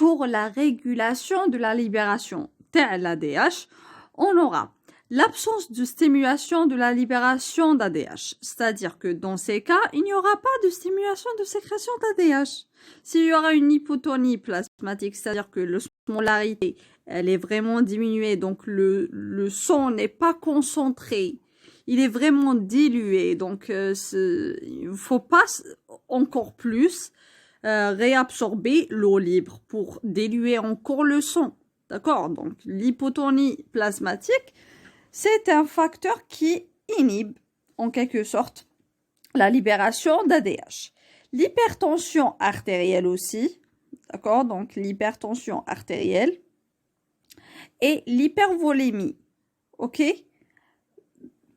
pour la régulation de la libération de l'ADH, on aura l'absence de stimulation de la libération d'ADH. C'est-à-dire que dans ces cas, il n'y aura pas de stimulation de sécrétion d'ADH. S'il y aura une hypotonie plasmatique, c'est-à-dire que l'osmolarité, elle est vraiment diminuée, donc le sang n'est pas concentré, il est vraiment dilué, donc il ne faut pas encore plus réabsorber l'eau libre pour diluer encore le sang. D'accord? Donc l'hypotonie plasmatique, c'est un facteur qui inhibe en quelque sorte la libération d'ADH. L'hypertension artérielle aussi, d'accord? Donc l'hypertension artérielle et l'hypervolémie, ok?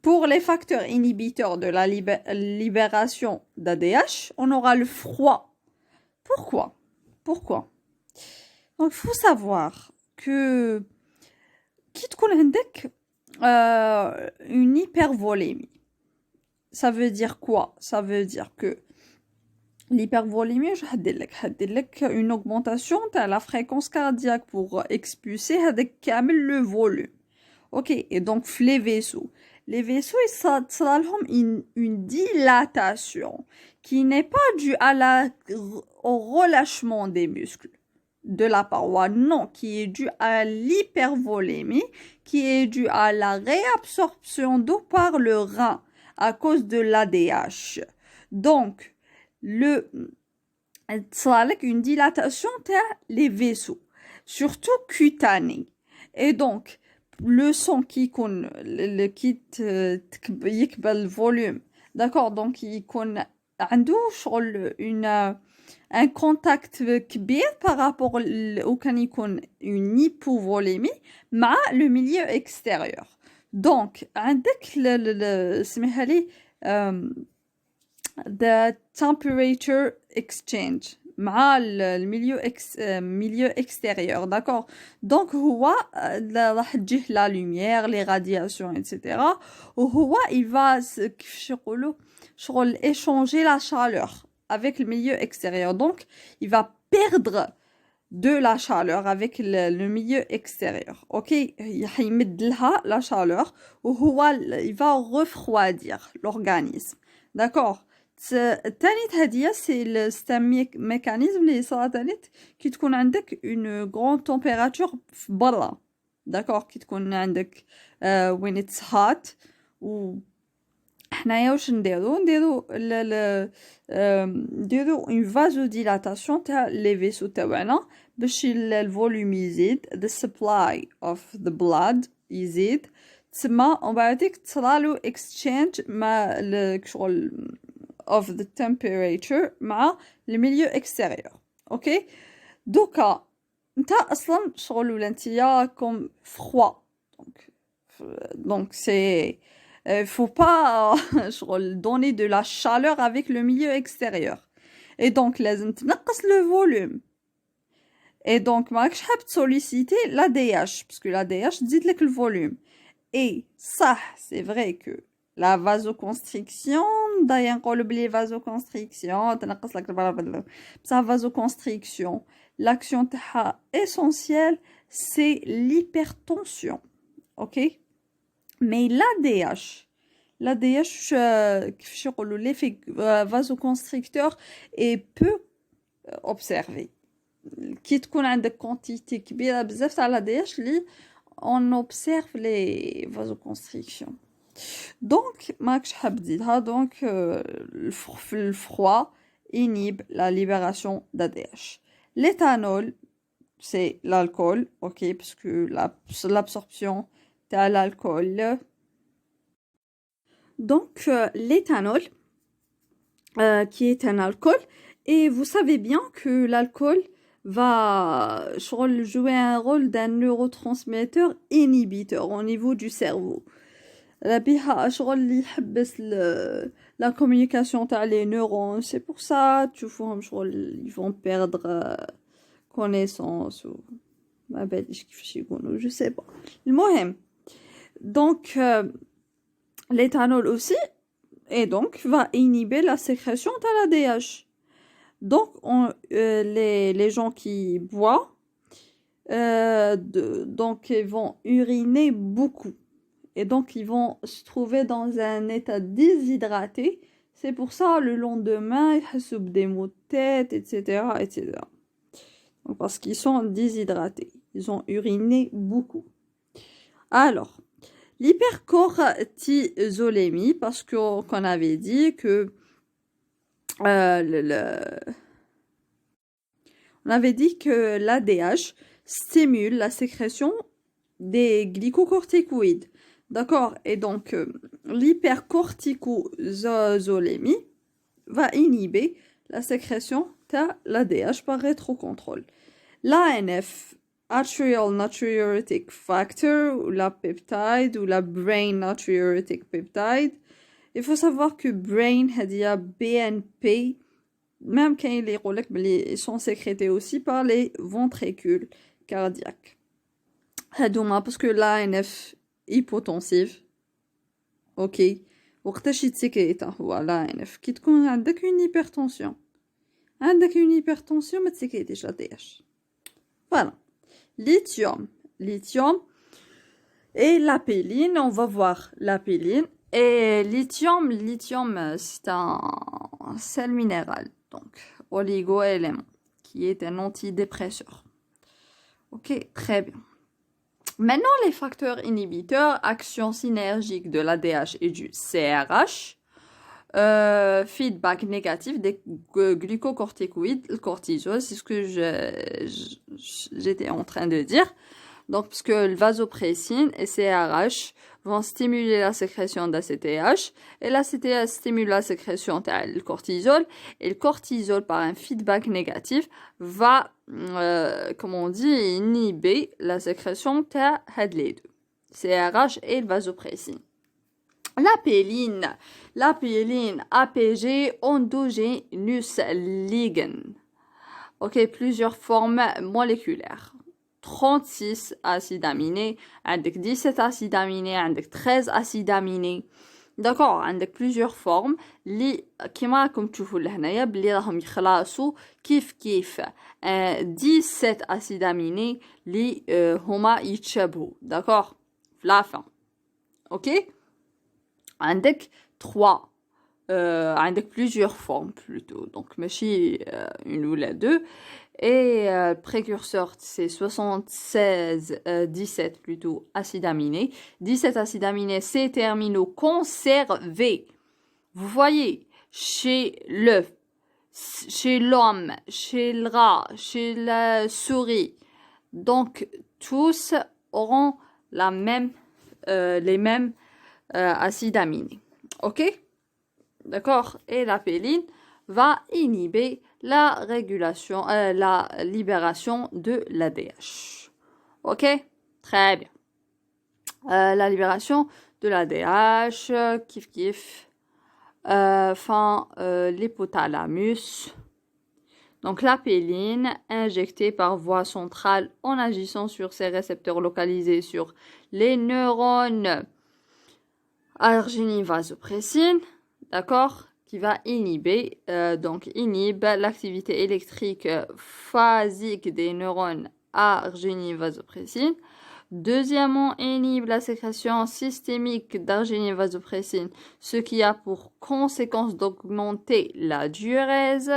Pour les facteurs inhibiteurs de la libération d'ADH, on aura le froid. Pourquoi? Donc il faut savoir que qui تكون عندك une hypervolémie. Ça veut dire quoi? Ça veut dire que l'hypervolémie, je vais une augmentation de la fréquence cardiaque pour expulser le volume. Ok, et donc les vaisseaux, ça une dilatation qui n'est pas due au relâchement des muscles de la paroi, non, qui est due à l'hypervolémie, qui est due à la réabsorption d'eau par le rein à cause de l'ADH. Donc, une dilatation des vaisseaux, surtout cutanés. Et donc, le sang qui quitte le volume, d'accord, donc il عنده un contact كبير par rapport au كان يكون une hypovolémie مع le milieu extérieur. Donc عندك اسمها لي the temperature exchange مع le milieu extérieur, d'accord. Donc هو راح تجيه la lumière, les radiations, etc. وهو il va كيفاش يقولوا شغل échanger la chaleur avec le milieu extérieur. Donc, il va perdre de la chaleur avec le milieu extérieur. Ok? Il met la chaleur ou il va refroidir l'organisme. D'accord? C'est un mécanisme qui te عندك une grande température برا. D'accord? qui تكون عندك when it's hot ou حنايا واش نديرو une vasodilatation تاع les vaisseaux تاعنا باش الفوليوم يزيد, the supply of the blood يزيد, تسمى ومن بعديك تصرالو exchange مع الشغل of the temperature مع الميليو extérieur. اوكي دوكا نتا اصلا شغل ولا نتيا كوم froid, donc c'est faut pas donner de la chaleur avec le milieu extérieur. Et donc, لازم تنقص le volume. Et donc, ماكش حاب solliciter l'ADH, parce que l'ADH تزيد لك le volume. Et ça, c'est vrai que la vasoconstriction, d'ailleurs, نقولوا بلي vasoconstriction, تنقص لك بصح vasoconstriction, l'action تاعها essentielle, c'est l'hypertension. OK? Mais l'ADH, l'effet vasoconstricteur est peu observé. Qui تكون عندك quantité كبيرة بزاف تاع l'ADH on observe les vasoconstrictions. Donc ماكش حاب تزيدها, donc le froid inhibe la libération d'ADH. L'éthanol, c'est l'alcool, ok, parce que l'absorption à l'alcool. Donc, l'éthanol, qui est un alcool, et vous savez bien que l'alcool va jouer un rôle d'un neurotransmetteur inhibiteur au niveau du cerveau. La communication entre les neurones, c'est pour ça tu vois, ils vont perdre connaissance ou je sais pas. المهم. Donc, l'éthanol aussi, et donc, va inhiber la sécrétion de l'ADH. Donc, les gens qui boivent donc ils vont uriner beaucoup. Et donc ils vont se trouver dans un état déshydraté. C'est pour ça, le lendemain, ils ont des maux de tête, etc., etc. Donc, parce qu'ils sont déshydratés. Ils ont uriné beaucoup. Alors, l'hypercortisolémie, parce qu'on avait dit que on avait dit que l'ADH stimule la sécrétion des glycocorticoïdes. D'accord? Et donc, l'hypercorticosolémie va inhiber la sécrétion de l'ADH par rétrocontrôle. L'ANF, Arterial Natriuretic Factor, ou la peptide, ou la Brain Natriuretic Peptide. Il faut savoir que Brain, il y a BNP, même quand ils sont sécrétés aussi par les ventricules cardiaques. parce que l'ANF hypotensive, ok, وقتاش يتسكريت هو l'ANF كي تكون عندك une hypertension ما تسكريتيش لا DH. Voilà. Lithium et l'apéline, on va voir l'apéline. Et lithium, c'est un sel minéral, donc oligo-élément, qui est un antidépresseur. Ok, très bien. Maintenant, les facteurs inhibiteurs, action synergique de l'ADH et du CRH, feedback négatif des glucocorticoïdes, le cortisol, c'est ce que j'étais en train de dire. Donc, parce que le vasopressine et CRH vont stimuler la sécrétion d'ACTH, et l'ACTH stimule la sécrétion du cortisol, et le cortisol, par un feedback négatif, va, inhiber la sécrétion de les deux, CRH et le vasopressine. L'apéline, APG, endogenous ligand. Ok, plusieurs formes moléculaires. 36 acides aminés, avec 17 acides aminés, avec 13 acides aminés. D'accord, avec plusieurs formes اللي كما راكم تشوفوا لهنايا بلي راهم يخلصوا كيف 17 acides aminés اللي هما يتشابهوا. D'accord, في la fin. OK, عندك 3 عندك plusieurs formes plutôt, donc ماشي une ou la deux. Et précurseur, c'est 17 plutôt acides aminés. 17 acides aminés, ces terminaux conservés. Vous voyez, chez l'œuf, chez l'homme, chez le rat, chez la souris. Donc, tous auront les mêmes acides aminés. OK? D'accord? Et l'apéline va inhiber la régulation, la libération de l'ADH. Ok? Très bien. La libération de l'ADH, kiff. L'hypothalamus. Donc l'apéline injectée par voie centrale en agissant sur ces récepteurs localisés sur les neurones arginine-vasopressine. D'accord? Qui va inhiber, inhibe l'activité électrique phasique des neurones arginine-vasopressine. Deuxièmement, inhibe la sécrétion systémique d'arginine-vasopressine, ce qui a pour conséquence d'augmenter la diurèse.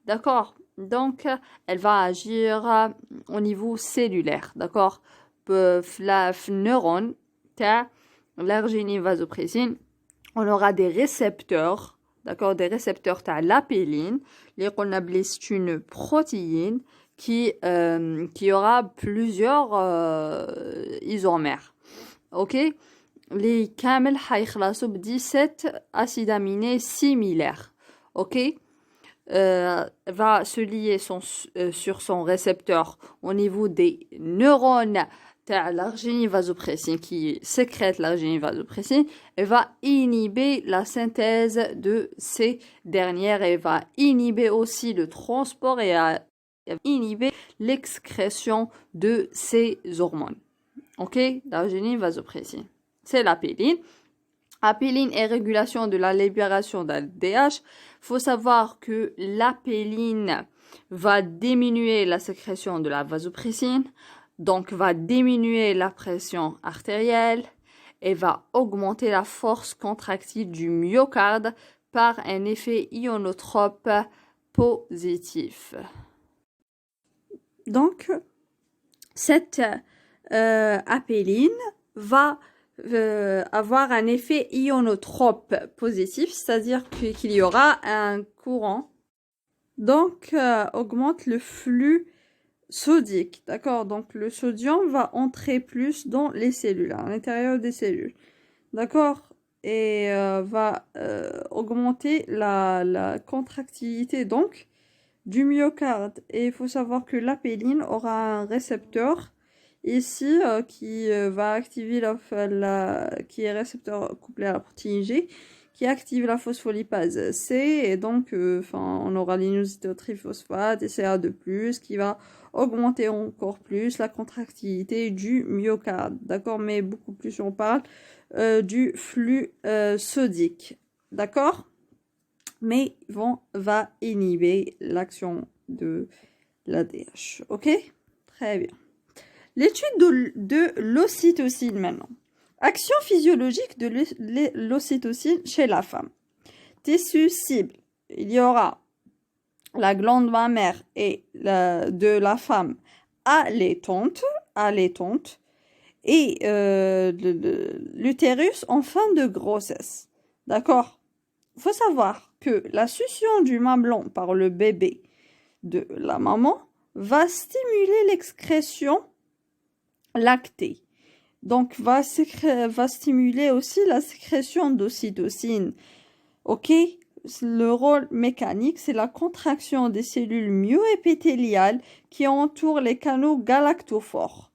D'accord? Donc, elle va agir au niveau cellulaire. D'accord? La neurone, l'arginine-vasopressine, on aura des récepteurs. D'accord, des récepteurs à l'apéline, c'est une protéine qui aura plusieurs isomères. Ok, les camels haïkhlassou 17 acides aminés similaires. Ok, va se lier sur son récepteur au niveau des neurones. L'arginine-vasopressine qui sécrète l'arginine-vasopressine et va inhiber la synthèse de ces dernières et va inhiber aussi le transport et inhiber l'excrétion de ces hormones. Ok, l'arginine-vasopressine. C'est l'apéline. Apéline et régulation de la libération d'ADH. Faut savoir que l'apéline va diminuer la sécrétion de la vasopressine. donc va diminuer la pression artérielle et va augmenter la force contractive du myocarde par un effet ionotrope positif. Donc, cette apéline va avoir un effet ionotrope positif, c'est-à-dire qu'il y aura un courant, donc augmente le flux sodique, d'accord? Donc le sodium va entrer plus dans les cellules, à l'intérieur des cellules, d'accord? Et va augmenter la contractilité donc du myocarde. Et il faut savoir que l'apéline aura un récepteur ici qui va activer qui est récepteur couplé à la protéine G, qui active la phospholipase C, et donc on aura l'inositotriphosphate et CA2+, qui va augmenter encore plus la contractilité du myocarde, d'accord? Mais beaucoup plus on parle du flux sodique, d'accord? Mais va inhiber l'action de l'ADH, ok? Très bien. L'étude de l'ocytocine maintenant. Action physiologique de l'ocytocine chez la femme. Tissu cible. Il y aura la glande mammaire de la femme allaitante et l'utérus en fin de grossesse. D'accord? Il faut savoir que la succion du mamelon par le bébé de la maman va stimuler l'excrétion lactée. Donc, va stimuler aussi la sécrétion d'ocytocine. Ok? Le rôle mécanique, c'est la contraction des cellules myoépithéliales qui entourent les canaux galactophores.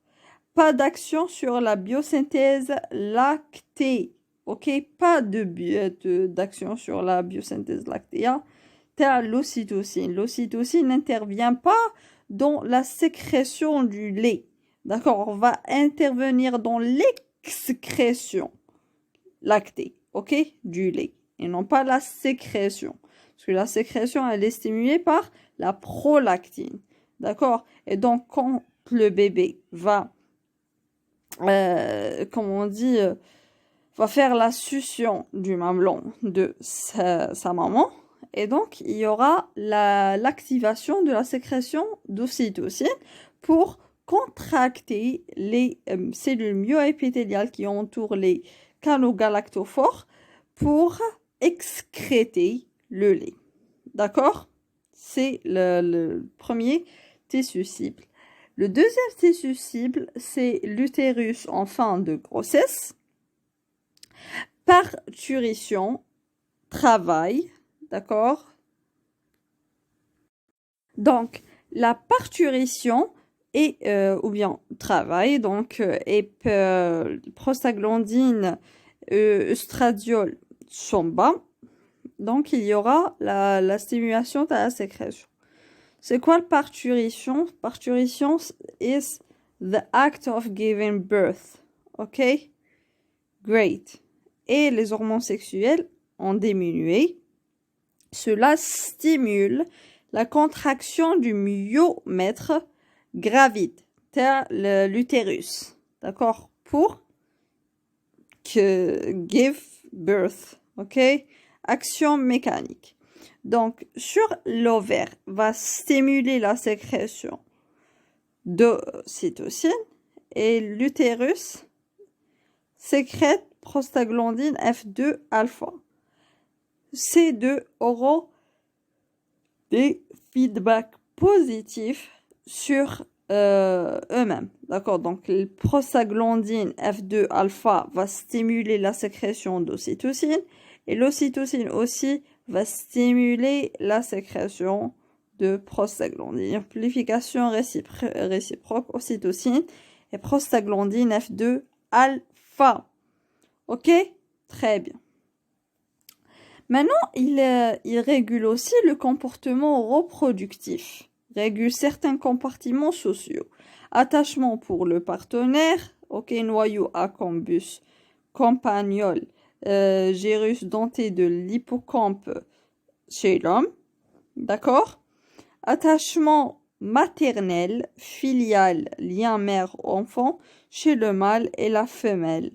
Pas d'action sur la biosynthèse lactée. Ok? Pas d'action sur la biosynthèse lactée. T'as l'ocytocine. L'ocytocine n'intervient pas dans la sécrétion du lait. D'accord? On va intervenir dans l'excrétion lactée, ok? Du lait. Et non pas la sécrétion. Parce que la sécrétion, elle est stimulée par la prolactine. D'accord? Et donc, quand le bébé va, va faire la succion du mamelon de sa maman, et donc, il y aura l'activation de la sécrétion d'ocytocine pour contracter les cellules myoépithéliales qui entourent les canaux galactophores pour excréter le lait. D'accord? C'est le premier tissu cible. Le deuxième tissu cible, c'est l'utérus en fin de grossesse. Parturition, travail, d'accord? Donc, la parturition ou bien travail, donc, et prostaglandine, estradiol sont bas. Donc, il y aura la stimulation de la sécrétion. C'est quoi le parturition? Parturition is the act of giving birth. OK? Great. Et les hormones sexuelles ont diminué. Cela stimule la contraction du myomètre gravide, l'utérus, d'accord, pour give birth, ok, action mécanique. Donc, sur l'ovaire, va stimuler la sécrétion d'ocytocine et l'utérus sécrète prostaglandine F2 alpha. Ces deux auront des feedbacks positifs sur eux-mêmes. D'accord? Donc, le prostaglandine F2 alpha va stimuler la sécrétion d'ocytocine et l'ocytocine aussi va stimuler la sécrétion de prostaglandine. Amplification réciproque ocytocine et prostaglandine F2 alpha. Ok? Très bien. Maintenant, il régule aussi le comportement reproductif, régule certains compartiments sociaux. Attachement pour le partenaire, ok, noyau accumbens, campagnol, gyrus denté de l'hippocampe chez l'homme, d'accord? Attachement maternel, filial, lien mère-enfant chez le mâle et la femelle.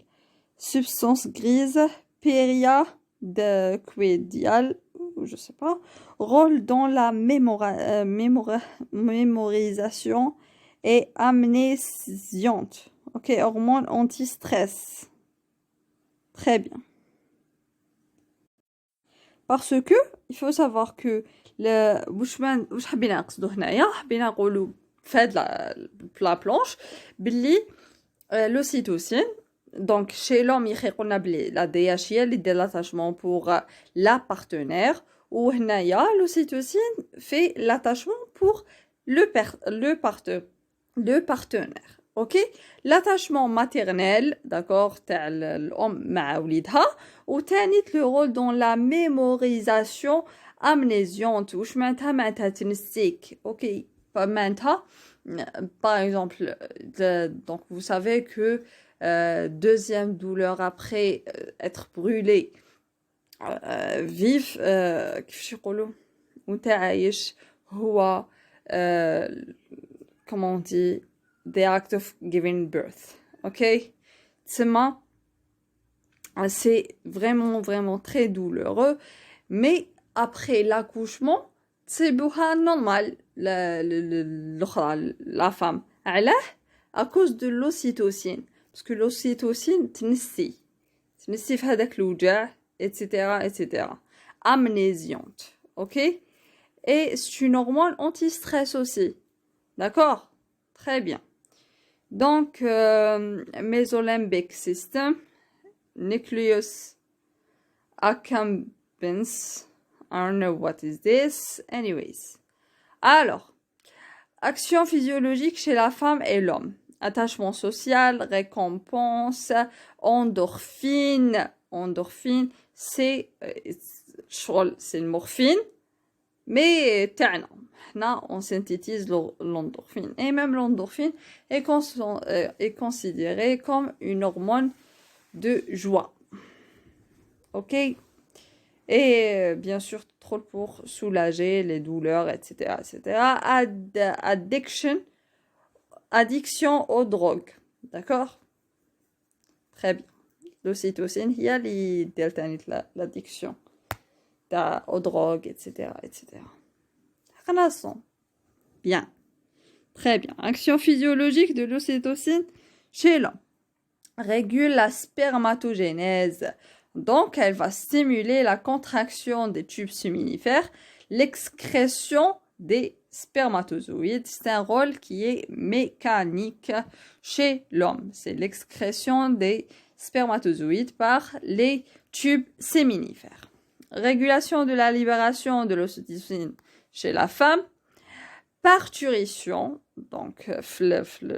Substance grise, périaquédiale, je sais pas, rôle dans la mémorisation et amnésiante. Ok, hormone anti-stress. Très bien. Parce que il faut savoir que واش حابين نقصدو هنايا حابين نقولوا في هاد لا بلانش باللي l'ocytocine donc chez l'homme يخيقولنا بلي la DH هي اللي دير l'attachement pour la partenaire وهنايا l'ocytocine fait l'attachement pour le partenaire. Ok, l'attachement maternel, d'accord, تاع الأم مع وليدها وتانيت le rôle dans la mémorisation amnésiante واش معناتها تنسيك. Ok, معناتها par exemple donc vous savez que deuxième douleur après être brûlé vif كيفاش يقولوا وانت عايش هو comment on dit the act of giving birth. Ok, c'est vraiment très douloureux, mais après l'accouchement c'est normal la femme à cause de l'ocytocine parce que l'ocytocine تنسي في هذاك الوجع etc amnésiante. Ok, et c'est une hormone anti-stress aussi. D'accord, très bien. Donc mesolimbic system, nucleus accumbens, I don't know what is this, anyways. Alors, action physiologique chez la femme et l'homme. Attachement social, récompense, endorphine, c'est une morphine, mais تاعنا Là, on synthétise l'endorphine. Et même l'endorphine est considérée comme une hormone de joie. Ok? Et bien sûr, trop pour soulager les douleurs, etc. Addiction aux drogues. D'accord? Très bien. L'ocytocine, il y a l'addiction aux drogues, etc. Bien. Très bien. Action physiologique de l'ocytocine chez l'homme. Régule la spermatogénèse. Donc, elle va stimuler la contraction des tubes séminifères, l'excrétion des spermatozoïdes. C'est un rôle qui est mécanique chez l'homme. C'est l'excrétion des spermatozoïdes par les tubes séminifères. Régulation de la libération de l'ocytocine chez la femme, parturition, donc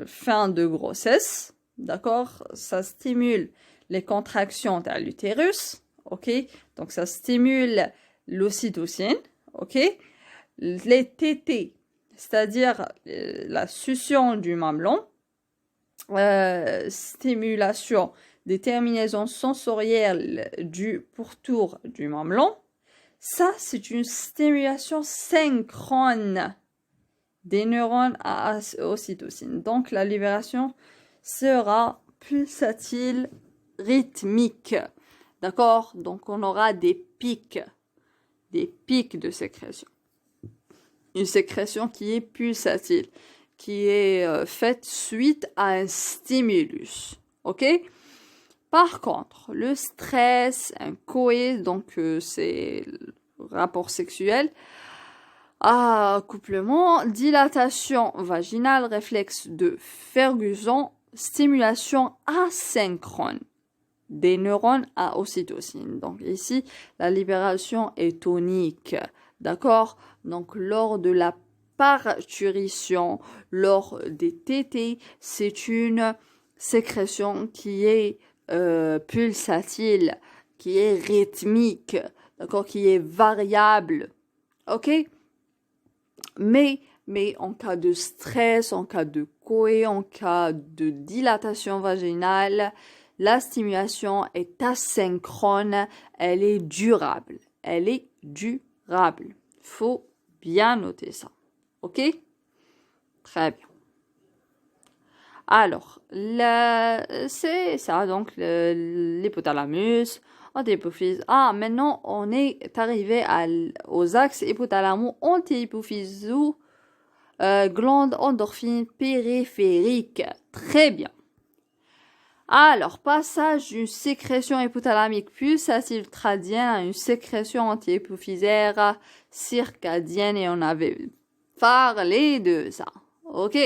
fin de grossesse, d'accord, ça stimule les contractions de l'utérus, ok, donc ça stimule l'ocytocine, ok, les tétés, c'est-à-dire la succion du mamelon, stimulation des terminaisons sensorielles du pourtour du mamelon. Ça, c'est une stimulation synchrone des neurones à ocytocine. Donc, la libération sera pulsatile, rythmique. D'accord? Donc, on aura des pics de sécrétion. Une sécrétion qui est pulsatile, qui est faite suite à un stimulus. Ok? Par contre, le stress, un coït, donc c'est rapport sexuel, accouplement, dilatation vaginale, réflexe de Ferguson, stimulation asynchrone des neurones à ocytocine. Donc ici, la libération est tonique, d'accord? Donc lors de la parturition, lors des tétés, c'est une sécrétion qui est pulsatile, qui est rythmique, d'accord, qui est variable, ok? Mais en cas de stress, en cas de coït, en cas de dilatation vaginale, la stimulation est asynchrone, elle est durable. Faut bien noter ça, ok? Très bien. Alors, c'est ça, donc l'hypothalamus, anti-hypophyse. Ah, maintenant, on est arrivé aux axes hypothalamo-anti-hypophysaux, glande endorphine périphérique. Très bien. Alors, passage d'une sécrétion hypothalamique pulsative tradienne à une sécrétion anti-hypophysaire circadienne, et on avait parlé de ça. Ok.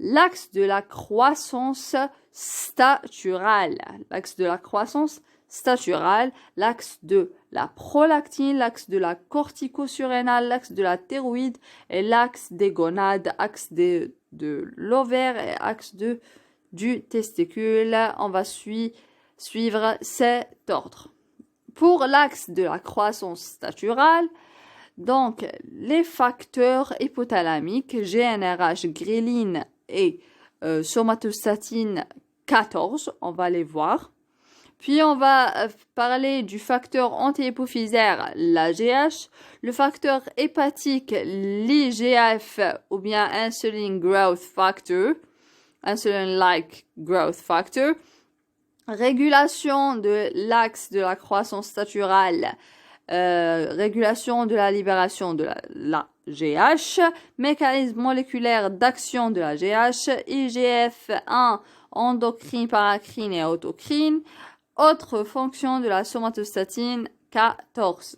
L'axe de la croissance staturale. L'axe de la croissance staturale, l'axe de la prolactine, l'axe de la corticosurrénale, l'axe de la thyroïde et l'axe des gonades, axe de l'ovaire et axe du testicule. On va suivre cet ordre. Pour l'axe de la croissance staturale, donc les facteurs hypothalamiques, GnRH, ghrelin et somatostatine 14, on va les voir. Puis on va parler du facteur anti-hypophysaire, l'AGH, le facteur hépatique, l'IGF ou bien insulin growth factor, insulin-like growth factor, régulation de l'axe de la croissance staturale, régulation de la libération de la GH, mécanisme moléculaire d'action de la GH, IGF-1, endocrine, paracrine et autocrine, autre fonction de la somatostatine 14.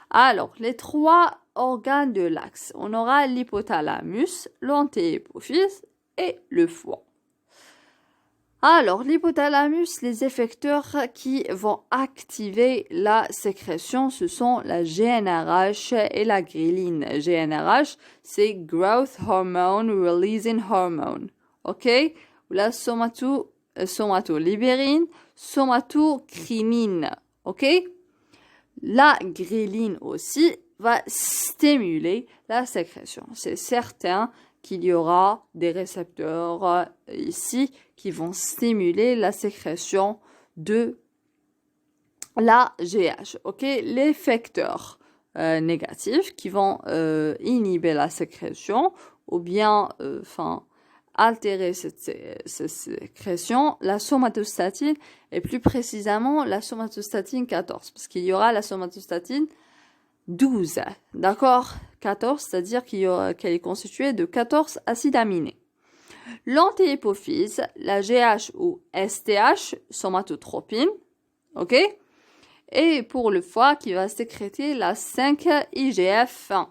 Alors, les trois organes de l'axe, on aura l'hypothalamus, l'antéhypophyse et le foie. Alors, l'hypothalamus, les effecteurs qui vont activer la sécrétion, ce sont la GnRH et la ghrelin. GnRH, c'est Growth Hormone Releasing Hormone. OK? La somatolibérine, somatocrinine. OK? La ghrelin aussi va stimuler la sécrétion. C'est certain qu'il y aura des récepteurs ici qui vont stimuler la sécrétion de la GH. Ok, les facteurs négatifs qui vont inhiber la sécrétion ou bien altérer cette sécrétion, la somatostatine et plus précisément la somatostatine 14, parce qu'il y aura la somatostatine 12, d'accord? 14, c'est-à-dire qu'elle est constituée de 14 acides aminés. L'antéhypophyse, la GH ou STH, somatotropine, ok? Et pour le foie qui va sécréter la 5-IGF-1,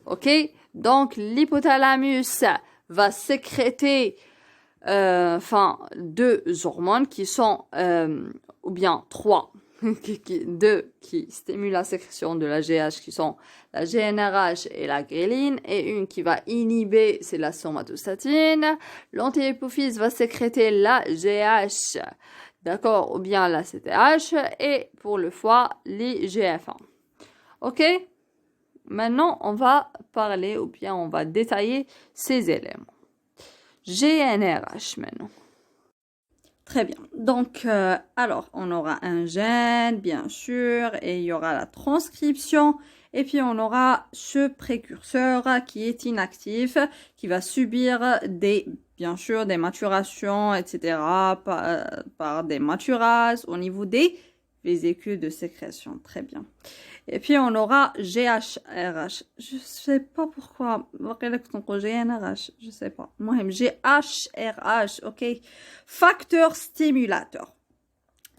ok? Donc l'hypothalamus va sécréter deux hormones qui sont, ou bien trois, deux qui stimulent la sécrétion de la GH, qui sont la GnRH et la ghrelin, et une qui va inhiber, c'est la somatostatine. L'antéhypophyse va sécréter la GH, d'accord, ou bien la CTH, et pour le foie, l'IGF-1. Ok? Maintenant, on va parler, ou bien on va détailler ces éléments. GnRH maintenant. Très bien. Donc, alors, on aura un gène, bien sûr, et il y aura la transcription. Et puis, on aura ce précurseur qui est inactif, qui va subir bien sûr, des maturations, etc., par des maturases au niveau des vésicules de sécrétion. Très bien. Et puis, on aura GHRH. Je sais pas pourquoi. GNRH. Je sais pas. Moi, GHRH. OK. Facteur stimulateur.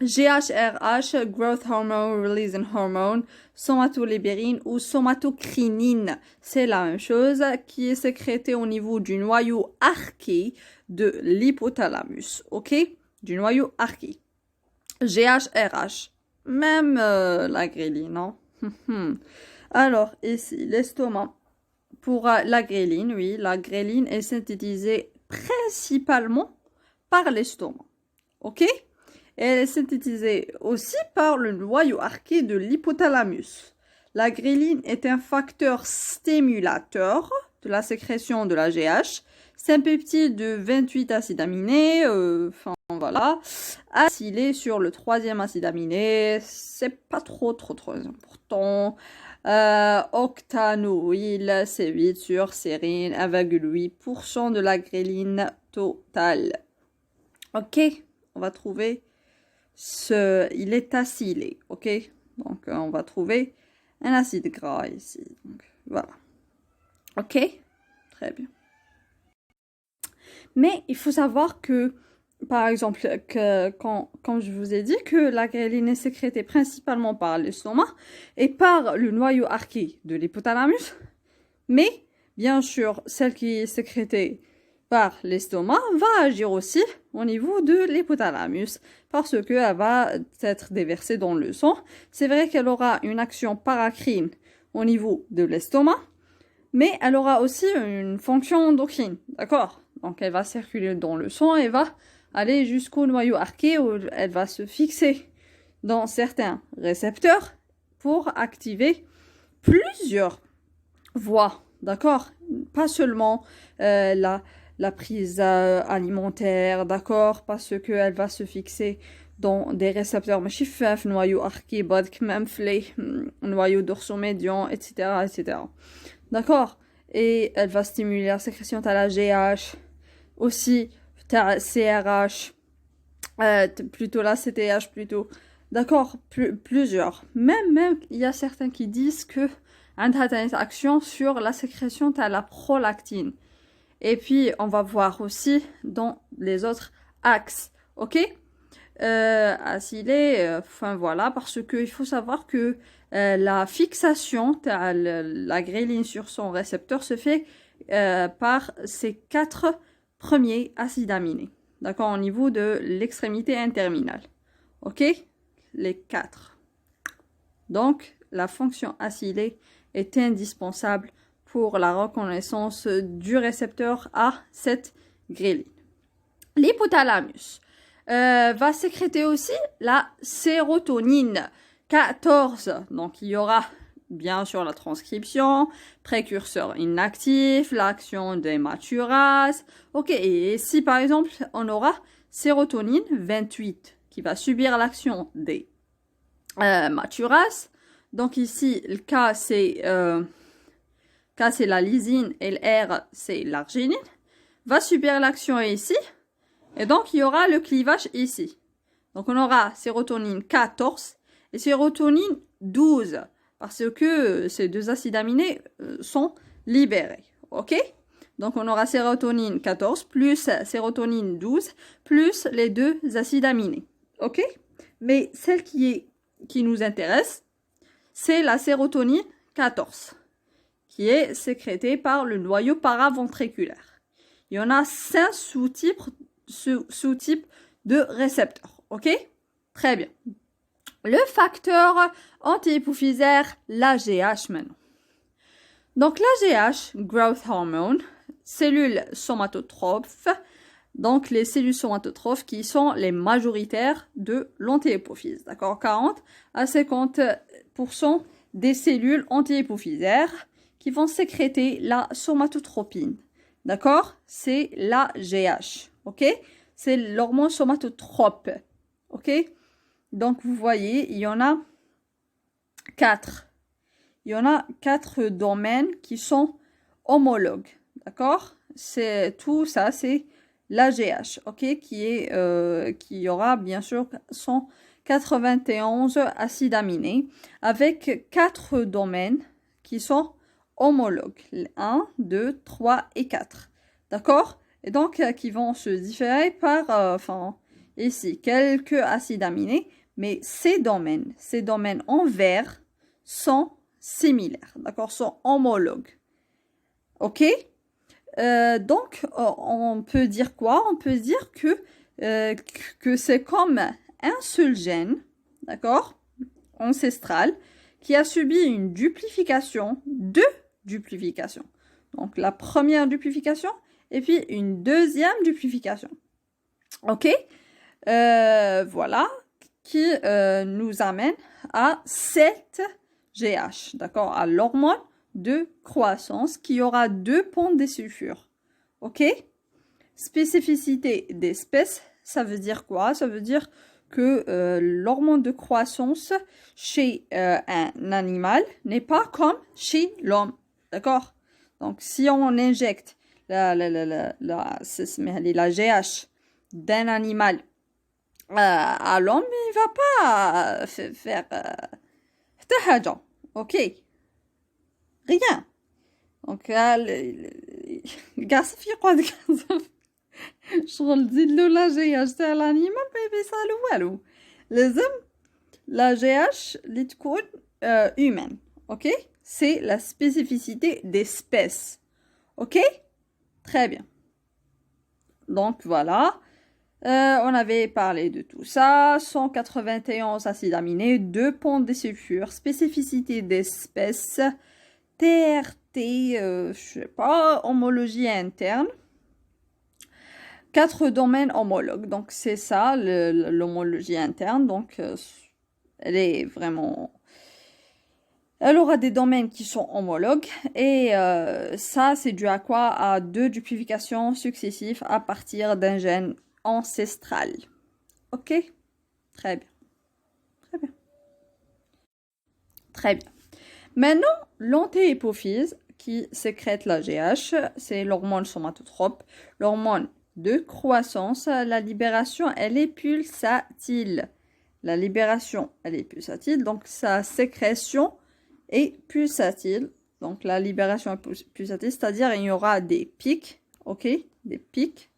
GHRH, Growth Hormone Releasing Hormone, somatolibérine ou somatocrinine. C'est la même chose qui est sécrétée au niveau du noyau arqué de l'hypothalamus. OK? Du noyau arqué. GHRH. Même la ghrelin, non? Alors, ici, l'estomac. Pour la ghrelin, oui, la ghrelin est synthétisée principalement par l'estomac. OK? Et elle est synthétisée aussi par le noyau arqué de l'hypothalamus. La ghrelin est un facteur stimulateur de la sécrétion de la GH. C'est un peptide de 28 acides aminés, voilà, acylé sur le 3e acide aminé, c'est pas trop important. Octanoïl, c'est 8 sur sérine, 1,8% de la gréline totale. Ok, on va trouver il est acylé, ok? Donc, on va trouver un acide gras ici. Donc, voilà. Ok? Très bien. Mais il faut savoir que, par exemple, quand je vous ai dit que la gréline est sécrétée principalement par l'estomac et par le noyau arqué de l'hypothalamus, mais bien sûr, celle qui est sécrétée par l'estomac va agir aussi au niveau de l'hypothalamus parce qu'elle va être déversée dans le sang. C'est vrai qu'elle aura une action paracrine au niveau de l'estomac, mais elle aura aussi une fonction endocrine, d'accord? Donc elle va circuler dans le sang et va aller jusqu'au noyau arqué où elle va se fixer dans certains récepteurs pour activer plusieurs voies, d'accord? Pas seulement la prise alimentaire, d'accord? Parce qu'elle va se fixer dans des récepteurs مشفاف, noyau arqué, بدك منفلي, noyau dorsomédian, etc., etc. D'accord? Et elle va stimuler la sécrétion de la GH, aussi CRH, plutôt la CTH plutôt. D'accord? Plusieurs. Même, il y a certains qui disent que une action sur la sécrétion de la prolactine. Et puis, on va voir aussi dans les autres axes. Ok? Acylé, enfin voilà, parce qu'il faut savoir que la fixation de la gréline sur son récepteur se fait par ces 4 premiers acides aminés. D'accord? Au niveau de l'extrémité interminale. Ok? Les 4. Donc, la fonction acylée est indispensable pour la reconnaissance du récepteur à cette gréline. L'hypothalamus va sécréter aussi la sérotonine 14. Donc, il y aura bien sûr la transcription, précurseur inactif, l'action des maturases. Ok, et si par exemple, on aura sérotonine 28 qui va subir l'action des maturases. Donc ici, le K, c'est la lysine et le R, c'est l'arginine. Va subir l'action ici. Et donc, il y aura le clivage ici. Donc, on aura sérotonine 14 et sérotonine 12 parce que ces deux acides aminés sont libérés. OK? Donc, on aura sérotonine 14 plus sérotonine 12 plus les deux acides aminés. OK? Mais celle qui nous intéresse, c'est la sérotonine 14 qui est sécrétée par le noyau paraventriculaire. Il y en a 5 sous-types de récepteurs. OK? Très bien. Le facteur anti-hypophysaire, l'AGH maintenant. Donc l'AGH, Growth Hormone, cellules somatotrophes, donc les cellules somatotrophes qui sont les majoritaires de l'anti-hypophyse. D'accord? 40 à 50% des cellules anti-hypophysaires qui vont sécréter la somatotropine. D'accord? C'est l'AGH. OK? C'est l'hormone somatotrope. OK? Donc, vous voyez, il y en a 4. Il y en a 4 domaines qui sont homologues. D'accord? C'est tout ça, c'est l'AGH. OK? Qui aura, bien sûr, 191 acides aminés avec 4 domaines qui sont homologues. 1, 2, 3 et 4. D'accord? Et donc, qui vont se différer par, ici, quelques acides aminés, mais ces domaines en vert sont similaires, d'accord, sont homologues. OK? Donc, on peut dire quoi? On peut dire que c'est comme un seul gène, d'accord, ancestral, qui a subi une duplication, 2 duplifications. Donc, la première duplification, et puis une deuxième duplification. OK? Voilà, qui nous amène à 7 GH, d'accord? À l'hormone de croissance qui aura 2 ponts de sulfure. OK? Spécificité d'espèce, ça veut dire quoi? Ça veut dire que l'hormone de croissance chez un animal n'est pas comme chez l'homme. D'accord? Donc, si on injecte la GH d'un animal à l'homme, il va pas faire ok? Rien. Donc, قاصف يقعد قاصف شغل تزيد له لا جي اش تاع الانيمال ما يبيصالو والو لازم لا جي اش اللي تكون humaine. Ok? C'est la spécificité d'espèce. Ok? Très bien. Donc voilà. On avait parlé de tout ça. 191 acides aminés, 2 ponts de sulfure, spécificité d'espèce, TRT, je sais pas, homologie interne. 4 domaines homologues. Donc c'est ça, l'homologie interne. Donc elle est vraiment... Elle aura des domaines qui sont homologues et ça c'est dû à quoi? À 2 duplications successives à partir d'un gène ancestral. Ok? Très bien. Très bien. Très bien. Maintenant, l'antéhypophyse qui sécrète la GH, c'est l'hormone somatotrope, l'hormone de croissance. La libération, elle est pulsatile. La libération, elle est pulsatile, donc sa sécrétion est pulsatile. Donc la libération est pulsatile, c'est-à-dire il y aura des pics, ok, des pics.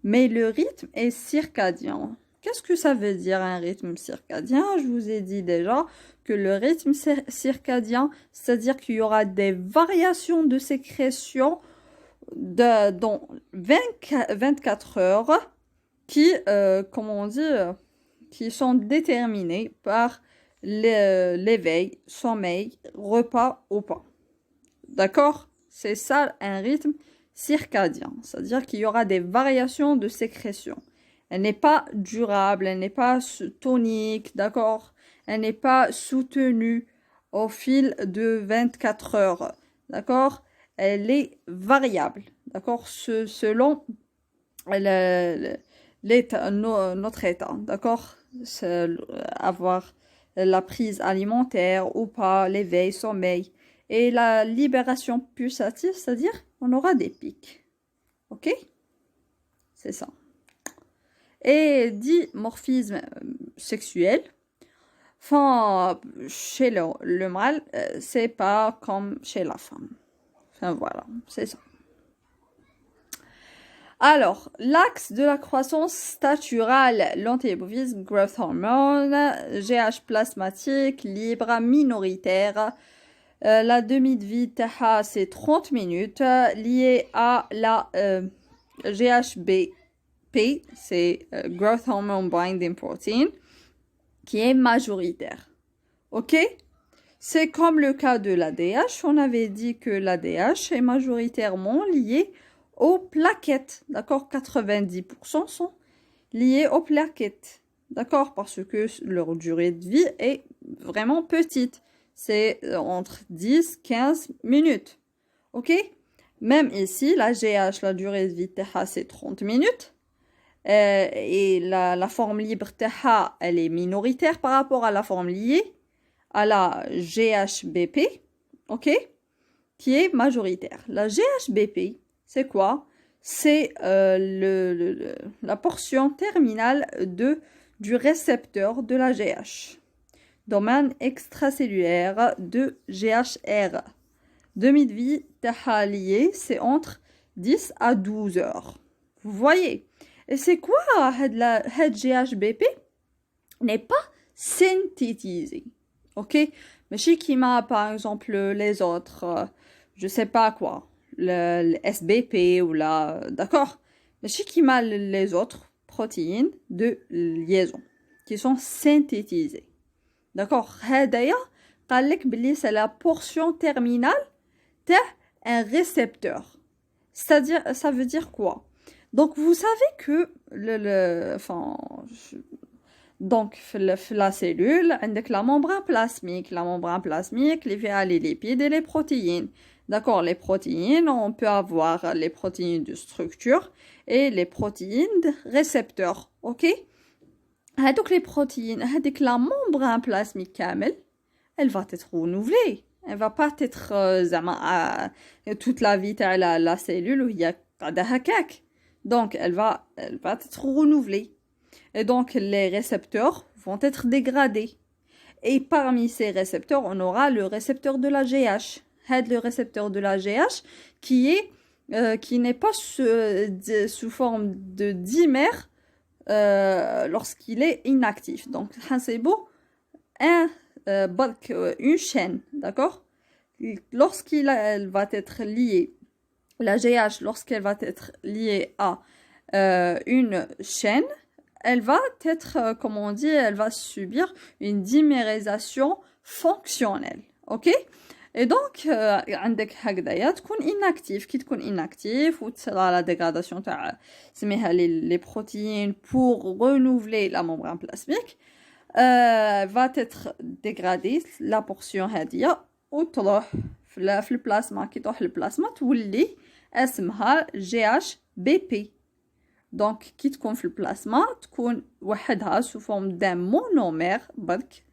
Mais le rythme est circadien. Qu'est-ce que ça veut dire un rythme circadien? Je vous ai dit déjà que le rythme circadien, c'est-à-dire qu'il y aura des variations de sécrétion dans 24 heures qui, comment on dit, qui sont déterminées par l'éveil, sommeil, repas ou pas. D'accord? C'est ça un rythme circadien, c'est-à-dire qu'il y aura des variations de sécrétion. Elle n'est pas durable, elle n'est pas tonique, d'accord? Elle n'est pas soutenue au fil de 24 heures, d'accord? Elle est variable, d'accord? Selon l'état, notre état, d'accord? Avoir la prise alimentaire ou pas, l'éveil, sommeil. Et la libération pulsative, c'est-à-dire on aura des pics. Ok? C'est ça. Et dimorphisme sexuel, enfin, chez le mâle, c'est pas comme chez la femme. Enfin, voilà, c'est ça. Alors, l'axe de la croissance staturale, l'antéhypophyse, growth hormone, GH plasmatique, libre, minoritaire. La demi-de-vie TH, c'est 30 minutes, liée à la GHBP, c'est Growth Hormone Binding Protein, qui est majoritaire. Ok? C'est comme le cas de l'ADH. On avait dit que l'ADH est majoritairement lié aux plaquettes. D'accord? 90% sont liés aux plaquettes. D'accord? Parce que leur durée de vie est vraiment petite. C'est entre 10-15 minutes. Ok? Même ici, la GH, la durée de vie TH, c'est 30 minutes. Et la forme libre TH, elle est minoritaire par rapport à la forme liée à la GHBP. Ok? Qui est majoritaire. La GHBP, c'est quoi? C'est la portion terminale du récepteur de la GH. Domaine extracellulaire de GHR. Demi-de-vie TH lié, c'est entre 10 à 12 heures. Vous voyez? Et c'est quoi la GHBP? N'est pas synthétisé. Ok? Mais chez qui m'a, par exemple, les autres, je sais pas quoi, le SBP ou la... D'accord? Mais chez qui m'a les autres protéines de liaison qui sont synthétisées. D'accord? D'ailleurs, c'est la portion terminale d'un récepteur. C'est-à-dire, ça veut dire quoi? Donc, vous savez que donc, la cellule, avec la membrane plasmique, les fait les lipides et les protéines. D'accord? Les protéines, on peut avoir les protéines de structure et les protéines de récepteur. Ok? هادوك les protéines, هاديك la membrane plasmique كامل, elle va être renouvelée. Elle va pas être زعما toute la vie تاع la cellule وهي قاعدة هكاك. Donc elle va être renouvelée. Et donc les récepteurs vont être dégradés. Et parmi ces récepteurs, on aura le récepteur de la GH. Le récepteur de la GH qui n'est pas sous forme de dimère lorsqu'il est inactif. Donc, c'est beau, une chaîne, d'accord? Lorsqu'elle va être liée, la GH, lorsqu'elle va être liée à une chaîne, elle va être, comme on dit, elle va subir une dimérisation fonctionnelle, ok? Et donc, عندك هكذايا تكون inactif. كي تكون inactif وتصرى la dégradation تاع سميها les protéines pour renouveler la membrane plasmique, va être dégradée la portion هذه وتروح في البلازما. كي تروح البلازما تولي اسمها GHBP. Donc, كي تكون في البلازما تكون وحدها sous forme d'un monomère برك.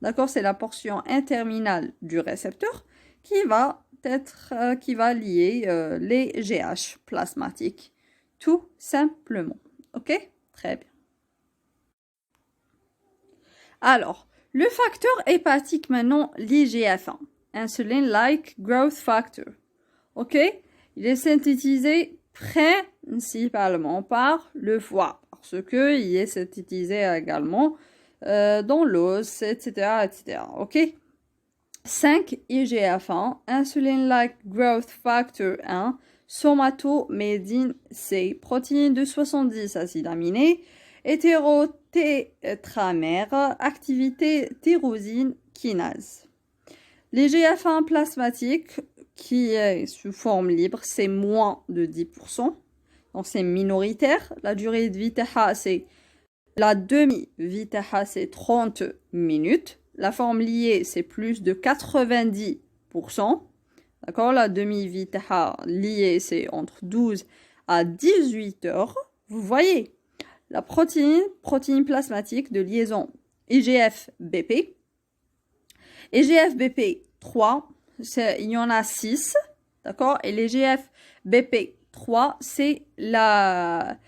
D'accord, c'est la portion interminale du récepteur qui va lier les GH plasmatiques, tout simplement. Ok? Très bien. Alors, le facteur hépatique maintenant, l'IGF-1, Insulin-like Growth Factor. Ok? Il est synthétisé principalement par le foie, parce qu'il est synthétisé également dans l'os, etc., etc. Ok? 5 IGF-1, Insulin-like Growth Factor 1, somatomedine C, protéine de 70 acides aminés, hétérotétramère, activité tyrosine kinase. L'IGF-1 plasmatique, qui est sous forme libre, c'est moins de 10%, donc c'est minoritaire. La durée de vie, c'est la demi-vie, c'est 30 minutes. La forme liée, c'est plus de 90%. D'accord? La demi-vie liée, c'est entre 12 à 18 heures. Vous voyez, la protéine plasmatique de liaison IGF-BP. IGF-BP 3, il y en a 6. D'accord? Et l'IGF-BP 3, c'est la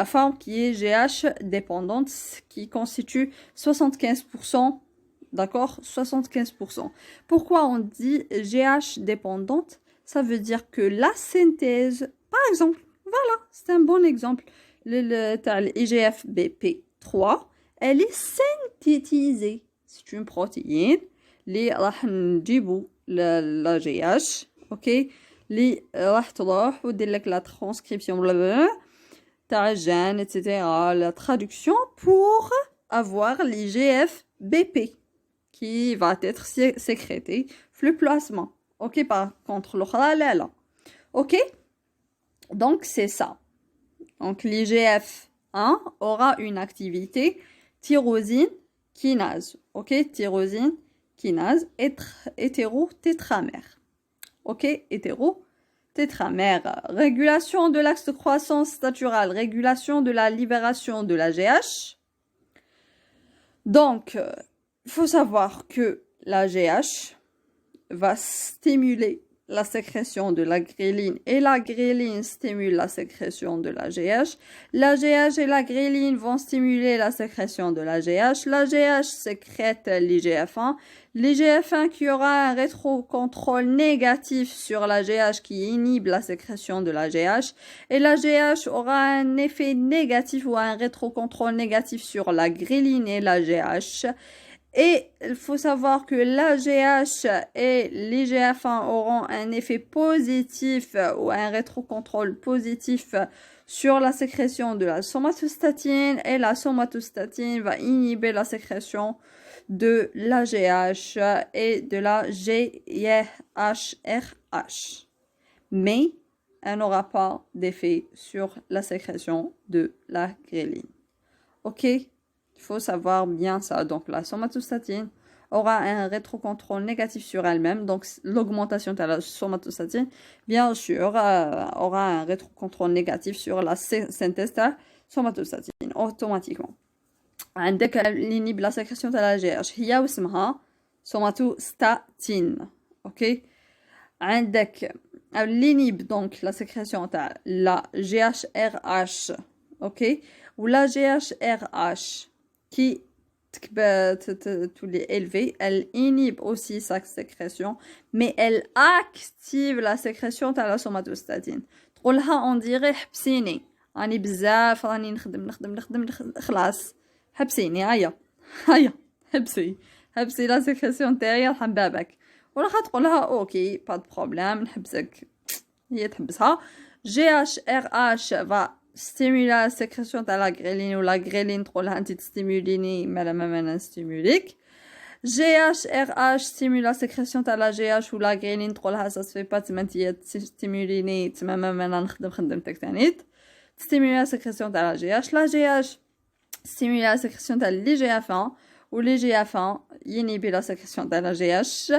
forme qui est GH dépendante, qui constitue 75%, d'accord? 75%. Pourquoi on dit GH dépendante? Ça veut dire que la synthèse, par exemple, voilà, c'est un bon exemple, l'IGF-BP3, elle est synthétisée. C'est une protéine, اللي راح نجيبو la GH, ok? اللي راح تروح ودير لك la transcription تاع gène, etc. La traduction pour avoir l'IGF-BP qui va être sécrété le plasma. Ok, par contre, l'autre là. Ok, donc c'est ça. Donc l'IGF-1 aura une activité tyrosine kinase. Ok, tyrosine kinase hétérotétramère. Ok, hétérotétramère. Régulation de l'axe de croissance naturelle, régulation de la libération de la GH. Donc, il faut savoir que la GH va stimuler la sécrétion de la gréline et la gréline stimule la sécrétion de la GH. La GH et la gréline vont stimuler la sécrétion de la GH. La GH sécrète l'IGF-1. L'IGF-1 qui aura un rétrocontrôle négatif sur la GH qui inhibe la sécrétion de la GH. Et la GH aura un effet négatif ou un rétrocontrôle négatif sur la gréline et la GH. Et il faut savoir que l'AGH et l'IGF-1 auront un effet positif ou un rétrocontrôle positif sur la sécrétion de la somatostatine et la somatostatine va inhiber la sécrétion de l'AGH et de la GIHRH. Mais elle n'aura pas d'effet sur la sécrétion de la gréline. Ok? Il faut savoir bien ça. Donc, la somatostatine aura un rétrocontrôle négatif sur elle-même. Donc, l'augmentation de la somatostatine, bien sûr, aura un rétrocontrôle négatif sur la synthèse de la somatostatine automatiquement. عندك اللي ينيب لا سيكريسيون تاع لا جي اش هي واسمها سوماتوستاتين. اوكي. عندك اللي ينيب دونك لا سيكريسيون تاع لا جي اش ار اش. اوكي. ولا جي اش ار اش كي تولي élevée, elle inhibe aussi sa sécrétion, mais elle active la sécrétion تاع la somatostatine. تقولها on dirait حبسيني راني بزاف راني نخدم خلاص حبسيني هيا حبسي لا سيكريسيون تاعي راح نبابك، ولا تقولها اوكي با دو بروبليم نحبسك، هي تحبسها. جي اش ار اش فا ستيمولا سيكريسيون تاع لا غريلين، ولا غريلين تقولها انت تستيموليني ما نستيموليك. جي اش ار اش ستيمولا سيكريسيون تاع لا جي اش ولا غريلين تقولها سا سفي با تما انت تستيموليني تما ما نخدم خدمتك تانيت. ستيمولا سيكريسيون تاع لا جي اش. لا جي اش ستيمولا لا سيكريسيون تاع لي جي اف 1 ولي جي اف 1 ينيبي لا سيكريسيون تاع لا جي اش،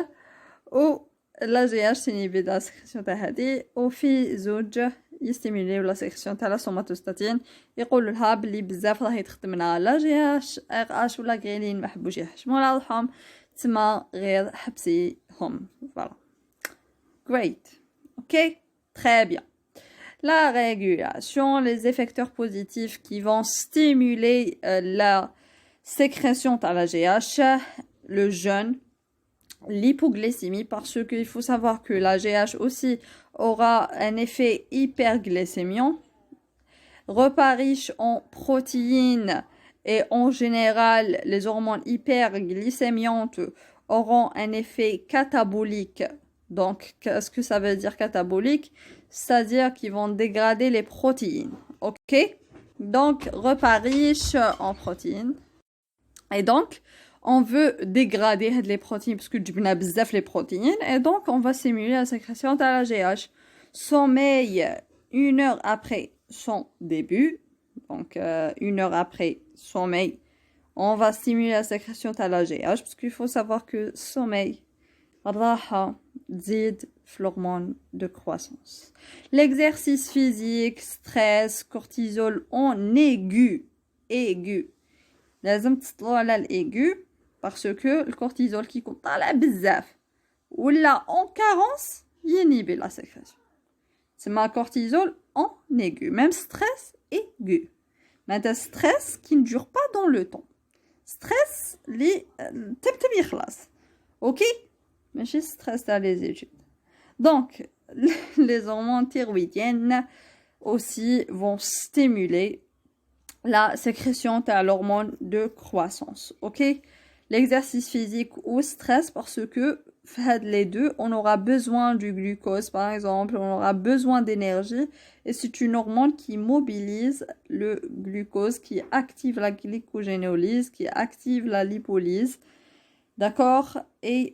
و لا جي اش تنيبي لا سيكريسيون تاع هادي، وفي زوج يستيموليو لا سيكريسيون تاع لا سوماتوستاتين. يقولوا لها بلي بزاف راهي تخدمنا لا جي اش ار اش ولا غريلين ما حبوش يحشموا على روحهم، تما غير حبسيهم. فوالا great. ok très bien. La régulation, les effecteurs positifs qui vont stimuler la sécrétion à la GH, le jeûne, l'hypoglycémie, parce qu'il faut savoir que la GH aussi aura un effet hyperglycémiant, repas riche en protéines et en général les hormones hyperglycémiantes auront un effet catabolique. Donc, qu'est-ce que ça veut dire catabolique? C'est-à-dire qu'ils vont dégrader les protéines. Ok? Donc, repas riche en protéines. Et donc, on veut dégrader les protéines parce que tu as besoin les protéines. Et donc, on va stimuler la sécrétion de la GH. Sommeil 1 heure après son début. Donc, 1 heure après sommeil, on va stimuler la sécrétion de la GH parce qu'il faut savoir que sommeil, راحة تزيد في l'hormone de croissance. L'exercice physique, stress, cortisol en aigu. لازم تسطلوا على الaigu parce que le cortisol qui compte طالع بزاف ولا en carence ينيبي la sécrétion. C'est ma cortisol en aigu, même stress aigu. Maintenant stress qui ne dure pas dans le temps. Stress اللي تبتبي يخلص. OK? ماشي stress تاع les études. Donc, les hormones thyroïdiennes aussi vont stimuler la sécrétion de l'hormone de croissance. Ok? L'exercice physique ou stress, parce que les deux, on aura besoin du glucose, par exemple, on aura besoin d'énergie, et c'est une hormone qui mobilise le glucose, qui active la glycogénolyse, qui active la lipolyse. D'accord? Et